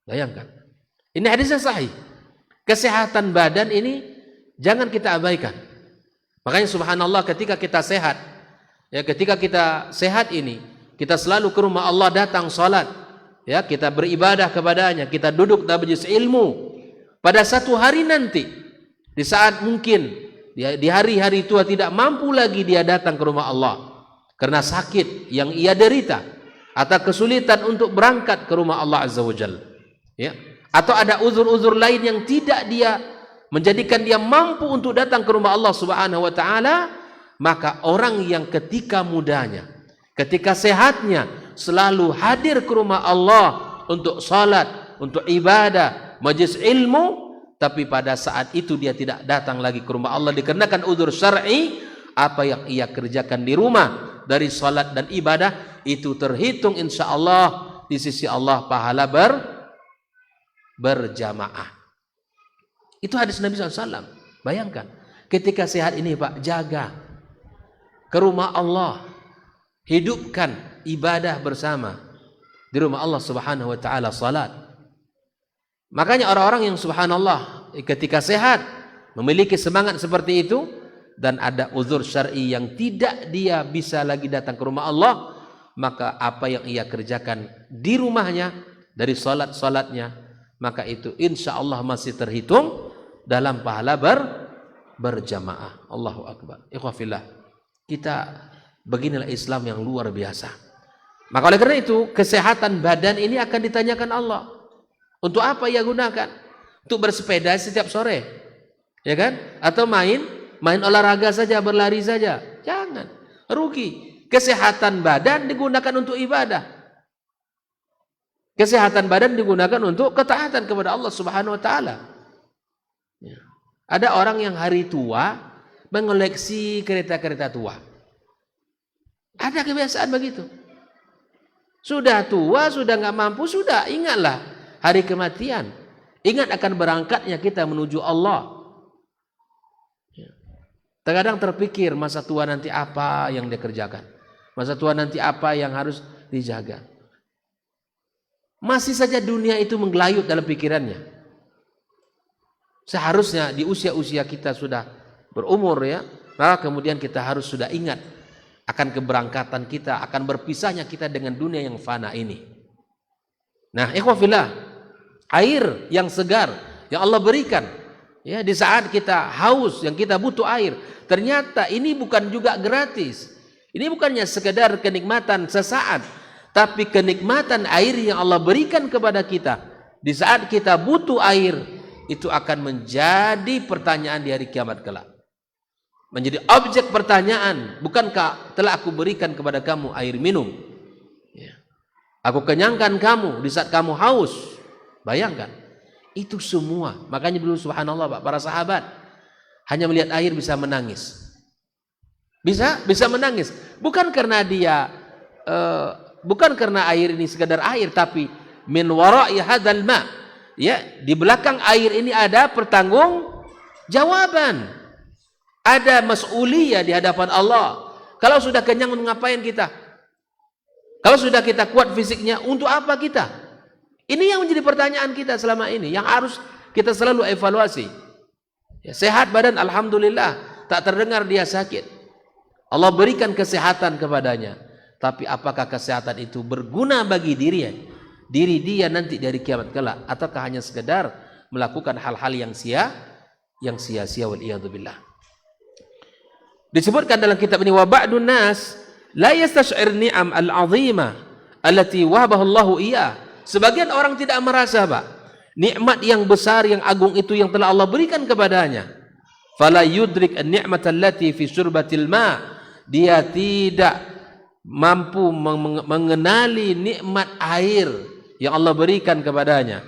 Bayangkan, ini hadisnya sahih. Kesehatan badan ini jangan kita abaikan. Makanya subhanallah, ketika kita sehat, ya, ketika kita sehat ini, kita selalu ke rumah Allah, datang salat, ya, kita beribadah kepadanya, kita duduk dalam majelis ilmu. Pada satu hari nanti, di saat mungkin di hari-hari tua tidak mampu lagi dia datang ke rumah Allah karena sakit yang ia derita atau kesulitan untuk berangkat ke rumah Allah Azza wa Jalla, ya, atau ada uzur-uzur lain yang tidak dia menjadikan dia mampu untuk datang ke rumah Allah Subhanahu wa taala, maka orang yang ketika mudanya, ketika sehatnya selalu hadir ke rumah Allah untuk salat, untuk ibadah, majelis ilmu, tapi pada saat itu dia tidak datang lagi ke rumah Allah dikarenakan uzur syar'i, apa yang ia kerjakan di rumah dari salat dan ibadah itu terhitung insya Allah di sisi Allah pahala berjamaah. Itu hadis Nabi SAW. Bayangkan, ketika sehat ini Pak, jaga ke rumah Allah, hidupkan ibadah bersama di rumah Allah Subhanahu wa taala, salat. Makanya orang-orang yang subhanallah ketika sehat memiliki semangat seperti itu dan ada uzur syar'i yang tidak dia bisa lagi datang ke rumah Allah, maka apa yang ia kerjakan di rumahnya dari salat-salatnya, maka itu insya Allah masih terhitung dalam pahala berjamaah. Allahu Akbar. Ikhwafillah, kita beginilah Islam yang luar biasa. Maka oleh karena itu kesehatan badan ini akan ditanyakan Allah. Untuk apa ia gunakan? Untuk bersepeda setiap sore, ya kan? Atau main olahraga saja, berlari saja? Jangan, rugi. Kesehatan badan digunakan untuk ibadah. Kesehatan badan digunakan untuk ketaatan kepada Allah Subhanahu wa taala. Ya. Ada orang yang hari tua mengoleksi kereta-kereta tua. Ada kebiasaan begitu. Sudah tua, sudah nggak mampu, sudah ingatlah hari kematian. Ingat akan berangkatnya kita menuju Allah. Terkadang terpikir masa tua nanti apa yang dia kerjakan. Masa tua nanti apa yang harus dijaga. Masih saja dunia itu menggelayut dalam pikirannya. Seharusnya di usia-usia kita sudah berumur ya, maka kemudian kita harus sudah ingat akan keberangkatan kita, akan berpisahnya kita dengan dunia yang fana ini. Nah, ikhwafillah, air yang segar yang Allah berikan ya di saat kita haus, yang kita butuh air, ternyata ini bukan juga gratis. Ini bukannya sekedar kenikmatan sesaat, tapi kenikmatan air yang Allah berikan kepada kita di saat kita butuh air, itu akan menjadi pertanyaan di hari kiamat kelak. Menjadi objek pertanyaan, bukankah telah aku berikan kepada kamu air minum? Ya. Aku kenyangkan kamu di saat kamu haus. Bayangkan, itu semua. Makanya dulu subhanallah Pak, para sahabat hanya melihat air bisa menangis. Bisa menangis. Bukan karena dia, bukan karena air ini sekadar air, tapi min wara'i hadzal ma. Ya, di belakang air ini ada pertanggung jawaban. Ada mas'uliyah di hadapan Allah. Kalau sudah kenyang, ngapain kita? Kalau sudah kita kuat fisiknya, untuk apa kita? Ini yang menjadi pertanyaan kita selama ini, yang harus kita selalu evaluasi. Ya, sehat badan, alhamdulillah, tak terdengar dia sakit. Allah berikan kesehatan kepadanya. Tapi apakah kesehatan itu berguna bagi diri dia nanti dari kiamat kelak, ataukah hanya sekedar melakukan hal-hal yang sia-sia wal iyadu billah. Disebutkan dalam kitab ini, wa ba'dun nas la yastash'ir ni'am al-'azimah allati wahabahu Allahu iyyah. Sebagian orang tidak merasa, Pak, nikmat yang besar yang agung itu yang telah Allah berikan kepadanya. Fala yudrik an-ni'mata allati fi syurbatil ma. Dia tidak mampu mengenali nikmat air yang Allah berikan kepadanya.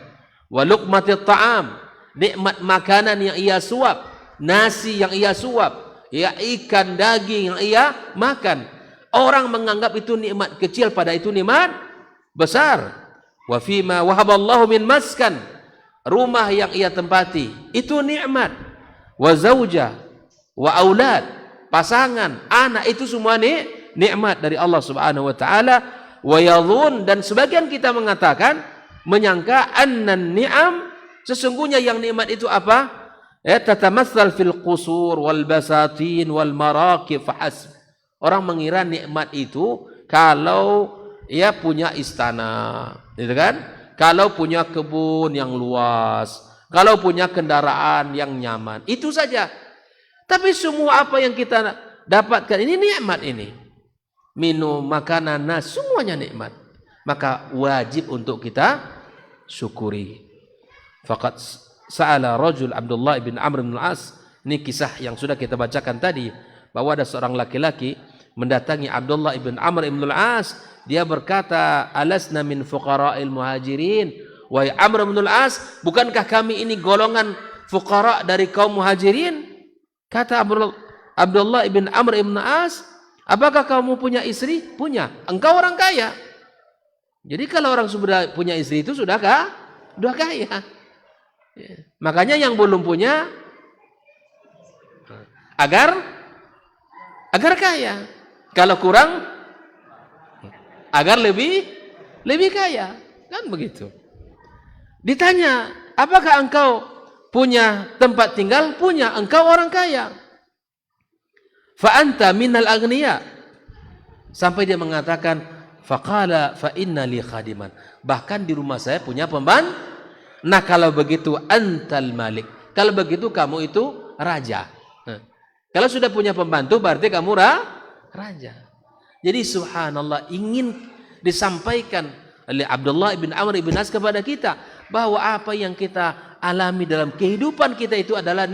Wa luqmatit ta'am, nikmat makanan yang ia suap, nasi yang ia suap, ya ikan daging yang ia makan. Orang menganggap itu nikmat kecil, pada itu nikmat besar. Wa fima wahaballahu min maskan, rumah yang ia tempati itu nikmat. Wa zauja wa aulad, pasangan, anak, itu semua nikmat dari Allah Subhanahu wa taala. Wa yadhun, dan sebagian kita mengatakan, menyangka annan ni'am, sesungguhnya yang nikmat itu apa? Ya, tatamassal fil qusur wal basatin wal maraqib fahasb. Orang mengira nikmat itu kalau ya punya istana, gitu kan? Kalau punya kebun yang luas, kalau punya kendaraan yang nyaman, itu saja. Tapi semua apa yang kita dapatkan ini nikmat ini. Minum, makanan, semuanya nikmat. Maka wajib untuk kita syukuri. Faqad sa'ala rajul Abdullah bin Amr bin Al-As. Ini kisah yang sudah kita bacakan tadi, bahwa ada seorang laki-laki mendatangi Abdullah bin Amr bin Al-As. Dia berkata, alasna min fuqara'il muhajirin. Wahai Amr bin Al-As, bukankah kami ini golongan fuqara dari kaum muhajirin? Kata Abdullah bin Amr bin Al-As, apakah kamu punya istri? Punya. Engkau orang kaya. Jadi kalau orang sudah punya istri itu sudah kaya. Ya. Makanya yang belum punya agar kaya. Kalau kurang agar lebih kaya. Kan begitu. Ditanya, apakah engkau punya tempat tinggal? Punya. Engkau orang kaya. Fa anta minal aghniya. Sampai dia mengatakan, faqala fa inna li khadiman. Bahkan di rumah saya punya pembantu. Nah, kalau begitu antal malik. Kalau begitu kamu itu raja. Kalau sudah punya pembantu berarti kamu raja. Jadi subhanallah, ingin disampaikan oleh Abdullah bin Amr bin As kepada kita bahwa apa yang kita alami dalam kehidupan kita itu adalah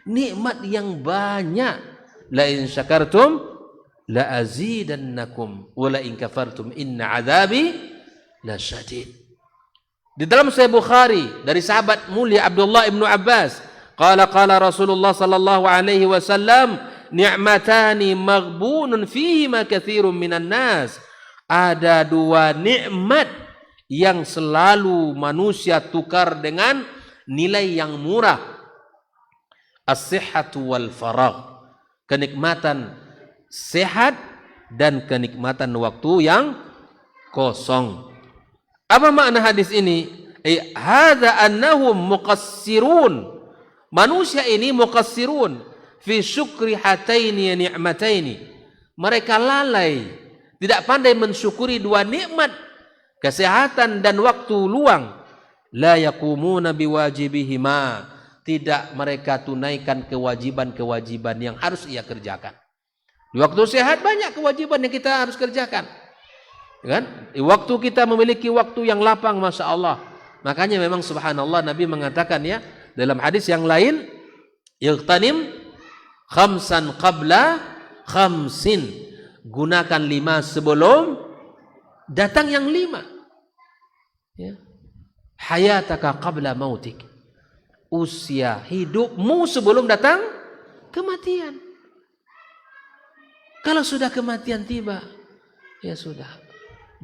nikmat yang banyak. La in syakartum la azidannakum wa la in kafartum inna adzabi lasyadid. Di dalam Sahih Bukhari dari sahabat mulia Abdullah bin Abbas, qala Rasulullah sallallahu alaihi wasallam, ni'matani maghbunun fihima katsirun minan nas, ada dua nikmat yang selalu manusia tukar dengan nilai yang murah. As-sihhatu wal faragh. Kenikmatan sehat dan kenikmatan waktu yang kosong. Apa makna hadis ini? Hadza annahum muqassirun. Manusia ini muqassirun fi syukri hataini ni'mataini. Mereka lalai, tidak pandai mensyukuri dua nikmat, kesehatan dan waktu luang. La yaqumuna biwajibihima. Tidak mereka tunaikan kewajiban-kewajiban yang harus ia kerjakan. Di waktu sehat banyak kewajiban yang kita harus kerjakan. Kan? Di waktu kita memiliki waktu yang lapang, Masya Allah. Makanya memang subhanallah Nabi mengatakan ya dalam hadis yang lain, ightanim khamsan qabla khamsin. Gunakan 5 sebelum datang yang 5. Ya. Hayataka qabla mautik. Usia hidupmu sebelum datang kematian. Kalau sudah kematian tiba, ya sudah,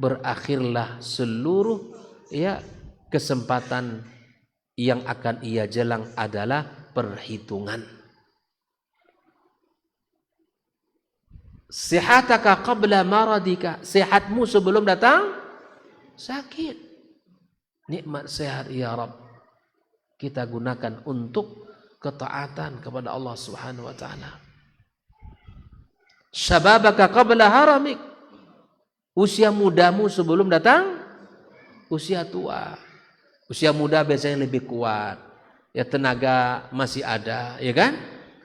berakhirlah seluruh ya kesempatan yang akan ia jelang adalah perhitungan. Sihataka qabla maradika. Sehatmu sebelum datang sakit. Nikmat sehat ya Rabb, kita gunakan untuk ketaatan kepada Allah Subhanahu wa taala. Syababaka qabla haramik. Usia mudamu sebelum datang usia tua. Usia muda biasanya lebih kuat. Ya tenaga masih ada, ya kan?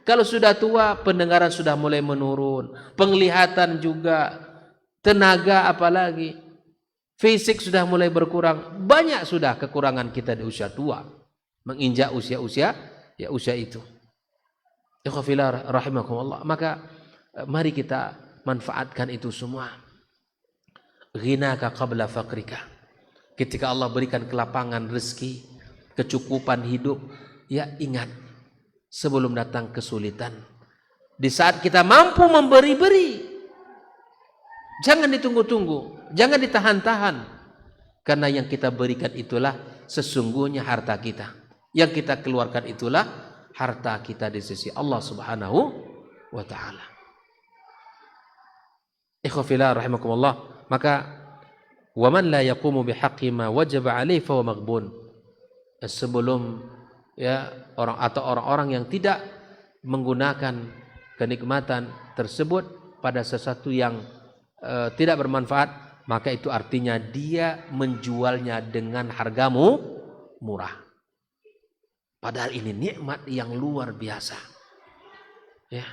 Kalau sudah tua, pendengaran sudah mulai menurun, penglihatan juga, tenaga apalagi, fisik sudah mulai berkurang. Banyak sudah kekurangan kita di usia tua. Menginjak usia-usia ya usia itu. Ikhwafillah rahimakumullah. Maka mari kita manfaatkan itu semua. Ghinaka qabla faqrika. Ketika Allah berikan kelapangan rezeki, kecukupan hidup, ya ingat sebelum datang kesulitan. Di saat kita mampu memberi-beri, jangan ditunggu-tunggu, jangan ditahan-tahan. Karena yang kita berikan itulah sesungguhnya harta kita. Yang kita keluarkan itulah harta kita di sisi Allah Subhanahu wa taala. Ikhwafillah rahimakumullah. Maka wa man la yaqumu bihaqqi ma wajaba alaihi fa huwa maghbun. Sebelum ya orang-orang yang tidak menggunakan kenikmatan tersebut pada sesuatu yang tidak bermanfaat, maka itu artinya dia menjualnya dengan hargamu murah. Padahal ini nikmat yang luar biasa. Ya.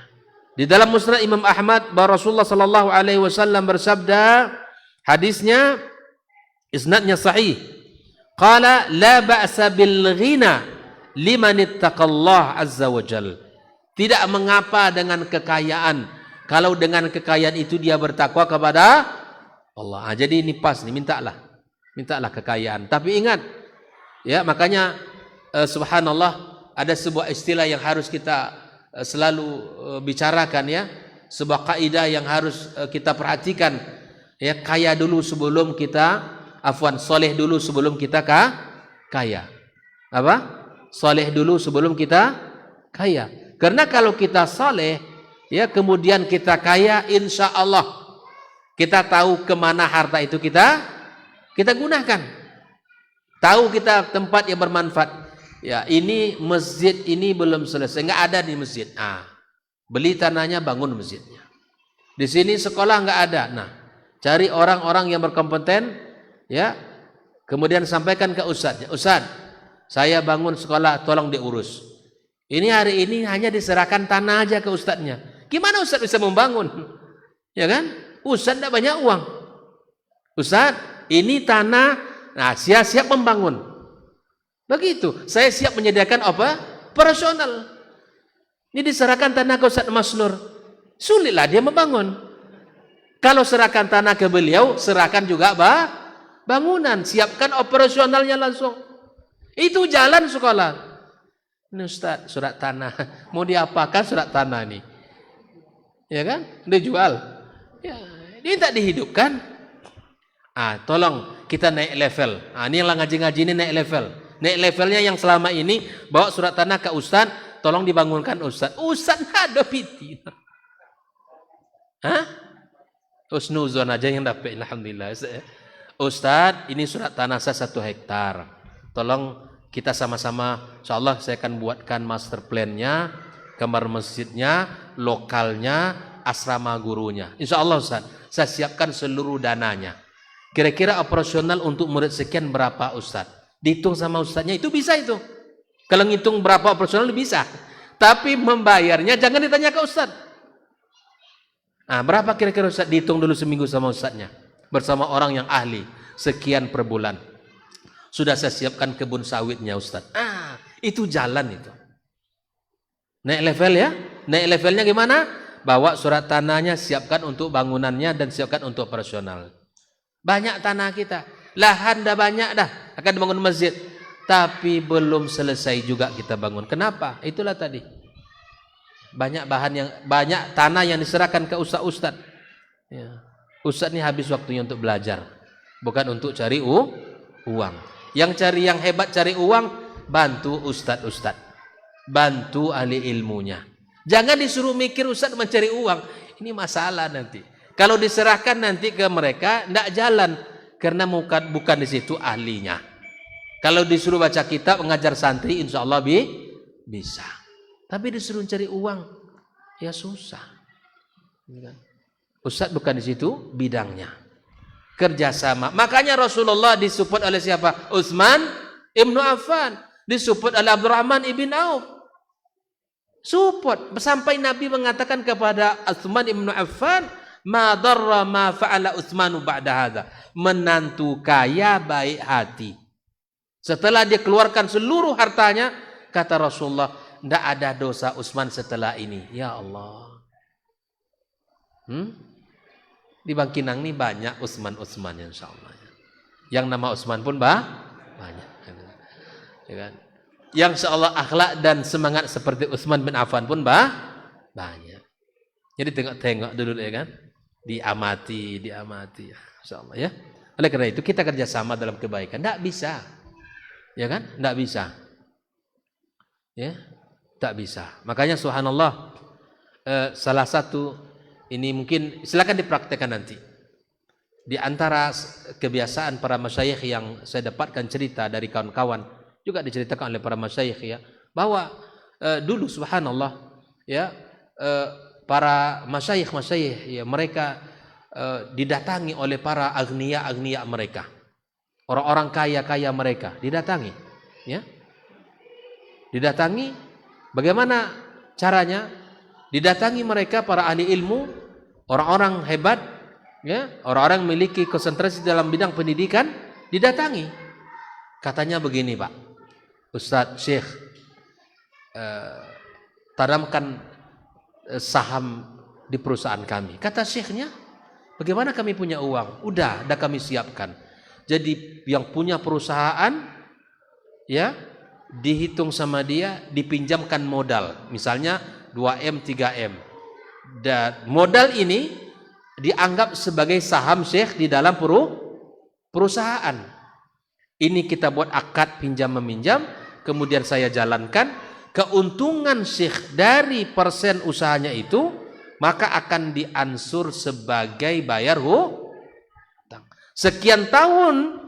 Di dalam Musnad Imam Ahmad bahwa Rasulullah sallallahu alaihi wasallam bersabda, hadisnya isnadnya sahih. Qala la ba'sa bil ghina liman ittaqallah azza wa jal. Tidak mengapa dengan kekayaan kalau dengan kekayaan itu dia bertakwa kepada Allah. Jadi ini pas nih, mintalah kekayaan. Tapi ingat ya, makanya subhanallah ada sebuah istilah yang harus kita selalu bicarakan ya, sebuah kaidah yang harus kita perhatikan ya, kaya dulu sebelum kita soleh dulu sebelum kita kaya. Apa? Soleh dulu sebelum kita kaya. Karena kalau kita soleh ya kemudian kita kaya, insya Allah kita tahu kemana harta itu kita gunakan. Tahu kita tempat yang bermanfaat. Ya, ini masjid ini belum selesai, nggak ada di masjid. Beli tanahnya, bangun masjidnya. Di sini sekolah nggak ada. Nah, cari orang-orang yang berkompeten, ya. Kemudian sampaikan ke ustadznya. Ustadz, saya bangun sekolah, tolong diurus. Ini hari ini hanya diserahkan tanah aja ke ustadznya. Gimana ustadz bisa membangun? Ya kan? Ustadz tidak banyak uang. Ustadz, ini tanah, nah siap-siap membangun. Begitu, saya siap menyediakan apa? Operasional. Ini diserahkan tanah ke Ustaz Masnur. Sulitlah dia membangun. Kalau serahkan tanah ke beliau, serahkan juga bangunan. Siapkan operasionalnya langsung. Itu jalan sekolah. Ini Ustaz, surat tanah. Mau diapakan surat tanah ini? Ya kan? Dijual. Ya, ini tak dihidupkan. Tolong kita naik level. Ini yang ngaji-ngaji ini naik level. Naik levelnya yang selama ini bawa surat tanah ke Ustaz, tolong dibangunkan Ustaz. Ustaz ada piti. Husnuzon aja yang dapat, alhamdulillah. Ustaz, ini surat tanah saya 1 hektar. Tolong kita sama-sama, insyaallah saya akan buatkan master plan-nya, gambar masjidnya, lokalnya, asrama gurunya. Insyaallah Ustaz, saya siapkan seluruh dananya. Kira-kira operasional untuk murid sekian berapa Ustaz? Dihitung sama Ustaznya, itu bisa itu. Kalau ngitung berapa operasional bisa. Tapi membayarnya jangan ditanya ke Ustaz. Berapa kira-kira Ustaz? Dihitung dulu seminggu sama Ustaznya. Bersama orang yang ahli. Sekian per bulan. Sudah saya siapkan kebun sawitnya Ustaz. Itu jalan itu. Naik level ya. Naik levelnya gimana? Bawa surat tanahnya, siapkan untuk bangunannya dan siapkan untuk operasional. Banyak tanah kita, lahan dah banyak dah, akan dibangun masjid, tapi belum selesai juga kita bangun. Kenapa? Itulah tadi. Banyak tanah yang diserahkan ke ustaz-ustaz. Ya. Ustaz ni habis waktunya untuk belajar, bukan untuk cari uang. Yang yang hebat cari uang, bantu ustaz-ustaz, bantu ahli ilmunya. Jangan disuruh mikir ustaz mencari uang. Ini masalah nanti. Kalau diserahkan nanti ke mereka, tidak jalan. Karena bukan di situ ahlinya. Kalau disuruh baca kitab, mengajar santri, insya Allah bisa. Tapi disuruh cari uang, ya susah. Ustaz bukan di situ bidangnya. Kerjasama. Makanya Rasulullah disupport oleh siapa? Utsman ibnu Affan. Disupport oleh Abdurrahman ibn Auf. Support. Sampai Nabi mengatakan kepada Utsman ibnu Affan, ma darra ma fa'ala Utsmanu ba'da hadza. Menantu kaya baik hati. Setelah dia keluarkan seluruh hartanya, kata Rasulullah, tidak ada dosa Utsman setelah ini. Ya Allah. Di Bangkinang ini banyak Utsman insyaallah. Yang nama Utsman pun banyak. Ya kan? Yang seolah akhlak dan semangat seperti Utsman bin Affan pun banyak. Jadi tengok-tengok dulu ya kan. Diamati insyaallah ya. Oleh karena itu kita kerjasama dalam kebaikan. Tidak bisa. Ya kan? Tidak bisa. Ya, tak bisa. Makanya subhanallah, salah satu ini mungkin silakan dipraktekkan nanti. Di antara kebiasaan para masyayikh yang saya dapatkan cerita dari kawan-kawan, juga diceritakan oleh para masyayikh ya, bahwa dulu subhanallah ya, para masyayikh ya, mereka didatangi oleh para agniya mereka. Orang-orang kaya mereka didatangi ya. Didatangi, bagaimana caranya? Didatangi mereka para ahli ilmu, orang-orang hebat, ya, orang-orang memiliki konsentrasi dalam bidang pendidikan, didatangi. Katanya begini Pak, Ustadz Syekh, tanamkan saham di perusahaan kami. Kata Syekhnya, bagaimana kami punya uang? Udah kami siapkan. Jadi yang punya perusahaan, ya, dihitung sama dia, dipinjamkan modal, misalnya 2M, 3M. Dan modal ini dianggap sebagai saham Syekh di dalam perusahaan. Ini kita buat akad pinjam meminjam, kemudian saya jalankan, keuntungan Syekh dari persen usahanya itu, maka akan diansur sebagai bayar hutang. Sekian tahun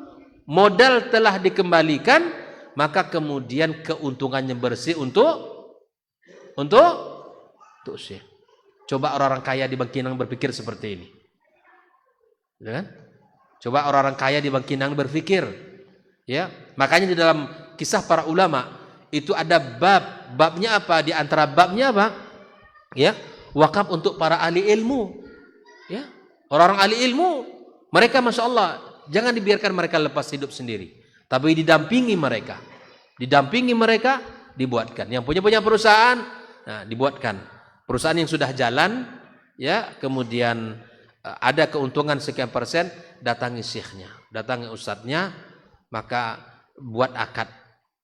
modal telah dikembalikan, maka kemudian keuntungannya bersih untuk Syekh. Coba orang-orang kaya di Bangkinang berpikir seperti ini. Ya kan? Coba orang-orang kaya di Bangkinang berpikir. Ya, makanya di dalam kisah para ulama itu ada babnya apa? Di antara babnya apa? Ya, wakaf untuk para ahli ilmu. Ya, orang-orang ahli ilmu, mereka masya Allah, jangan dibiarkan mereka lepas hidup sendiri, tapi didampingi mereka, dibuatkan. Yang punya perusahaan, nah, dibuatkan perusahaan yang sudah jalan, ya, kemudian ada keuntungan sekian persen, datangi syekhnya, datangi ustadznya, maka buat akad,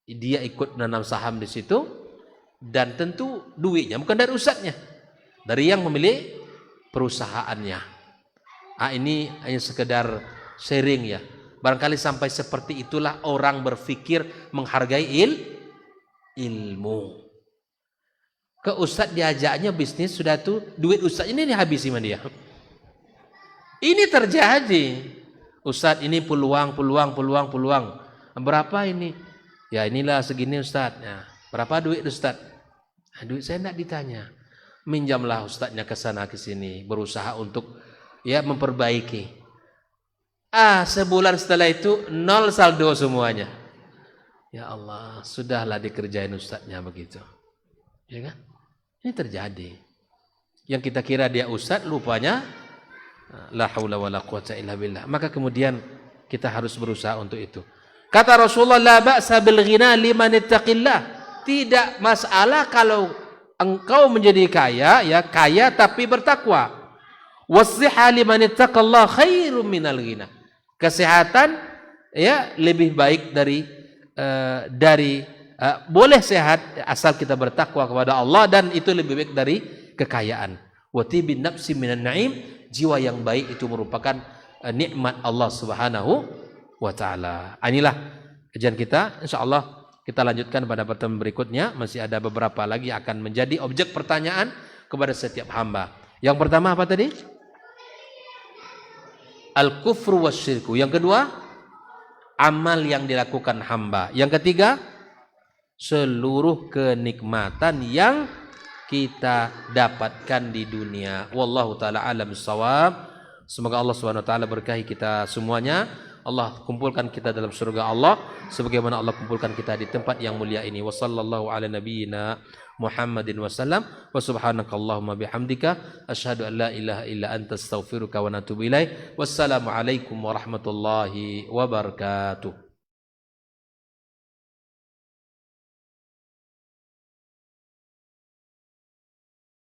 dia ikut menanam saham di situ, dan tentu duitnya bukan dari ustadznya, dari yang memilih perusahaannya. Ini hanya sekedar sharing ya. Barangkali sampai seperti itulah orang berpikir menghargai ilmu. Ke ustadz diajaknya bisnis, sudah tuh duit ustadz ini dihabisi sama dia. Ini terjadi. Ustadz ini peluang. Berapa ini? Ya inilah segini ustadz. Nah, berapa duit ustadz? Nah, duit saya tidak ditanya. Minjamlah ustadznya ke sana ke sini, berusaha untuk ya memperbaiki. Sebulan setelah itu nol saldo semuanya. Ya Allah, sudahlah dikerjain ustadznya begitu. Ya kan? Ini terjadi. Yang kita kira dia ustadz, lupanya la haula wala quwata illa billah. Maka kemudian kita harus berusaha untuk itu. Kata Rasulullah, la ba'sa bil ghina liman ittaqillah. Tidak masalah kalau engkau menjadi kaya, ya kaya tapi bertakwa. Wasihha liman ittaqallah khairum minal ghina. Kesehatan ya lebih baik dari boleh sehat asal kita bertakwa kepada Allah, dan itu lebih baik dari kekayaan. Wa tibin nafsi minan na'im, jiwa yang baik itu merupakan nikmat Allah Subhanahu wa taala. Inilah kajian kita, insyaallah kita lanjutkan pada pertemuan berikutnya. Masih ada beberapa lagi akan menjadi objek pertanyaan kepada setiap hamba. Yang pertama apa tadi? Al-kufru wasyirku. Yang kedua, amal yang dilakukan hamba. Yang ketiga, seluruh kenikmatan yang kita dapatkan di dunia. Wallahu taala alam bissawab. Semoga Allah Subhanahu wa taala berkahi kita semuanya. Allah kumpulkan kita dalam surga Allah sebagaimana Allah kumpulkan kita di tempat yang mulia ini. Wa sallallahu ala nabiyyina Muhammadin wasallam wa subhanakallahumma bihamdika asyhadu an la ilaha illa anta astaghfiruka wa atubu ilaik. Wassalamu alaikum warahmatullahi wabarakatuh.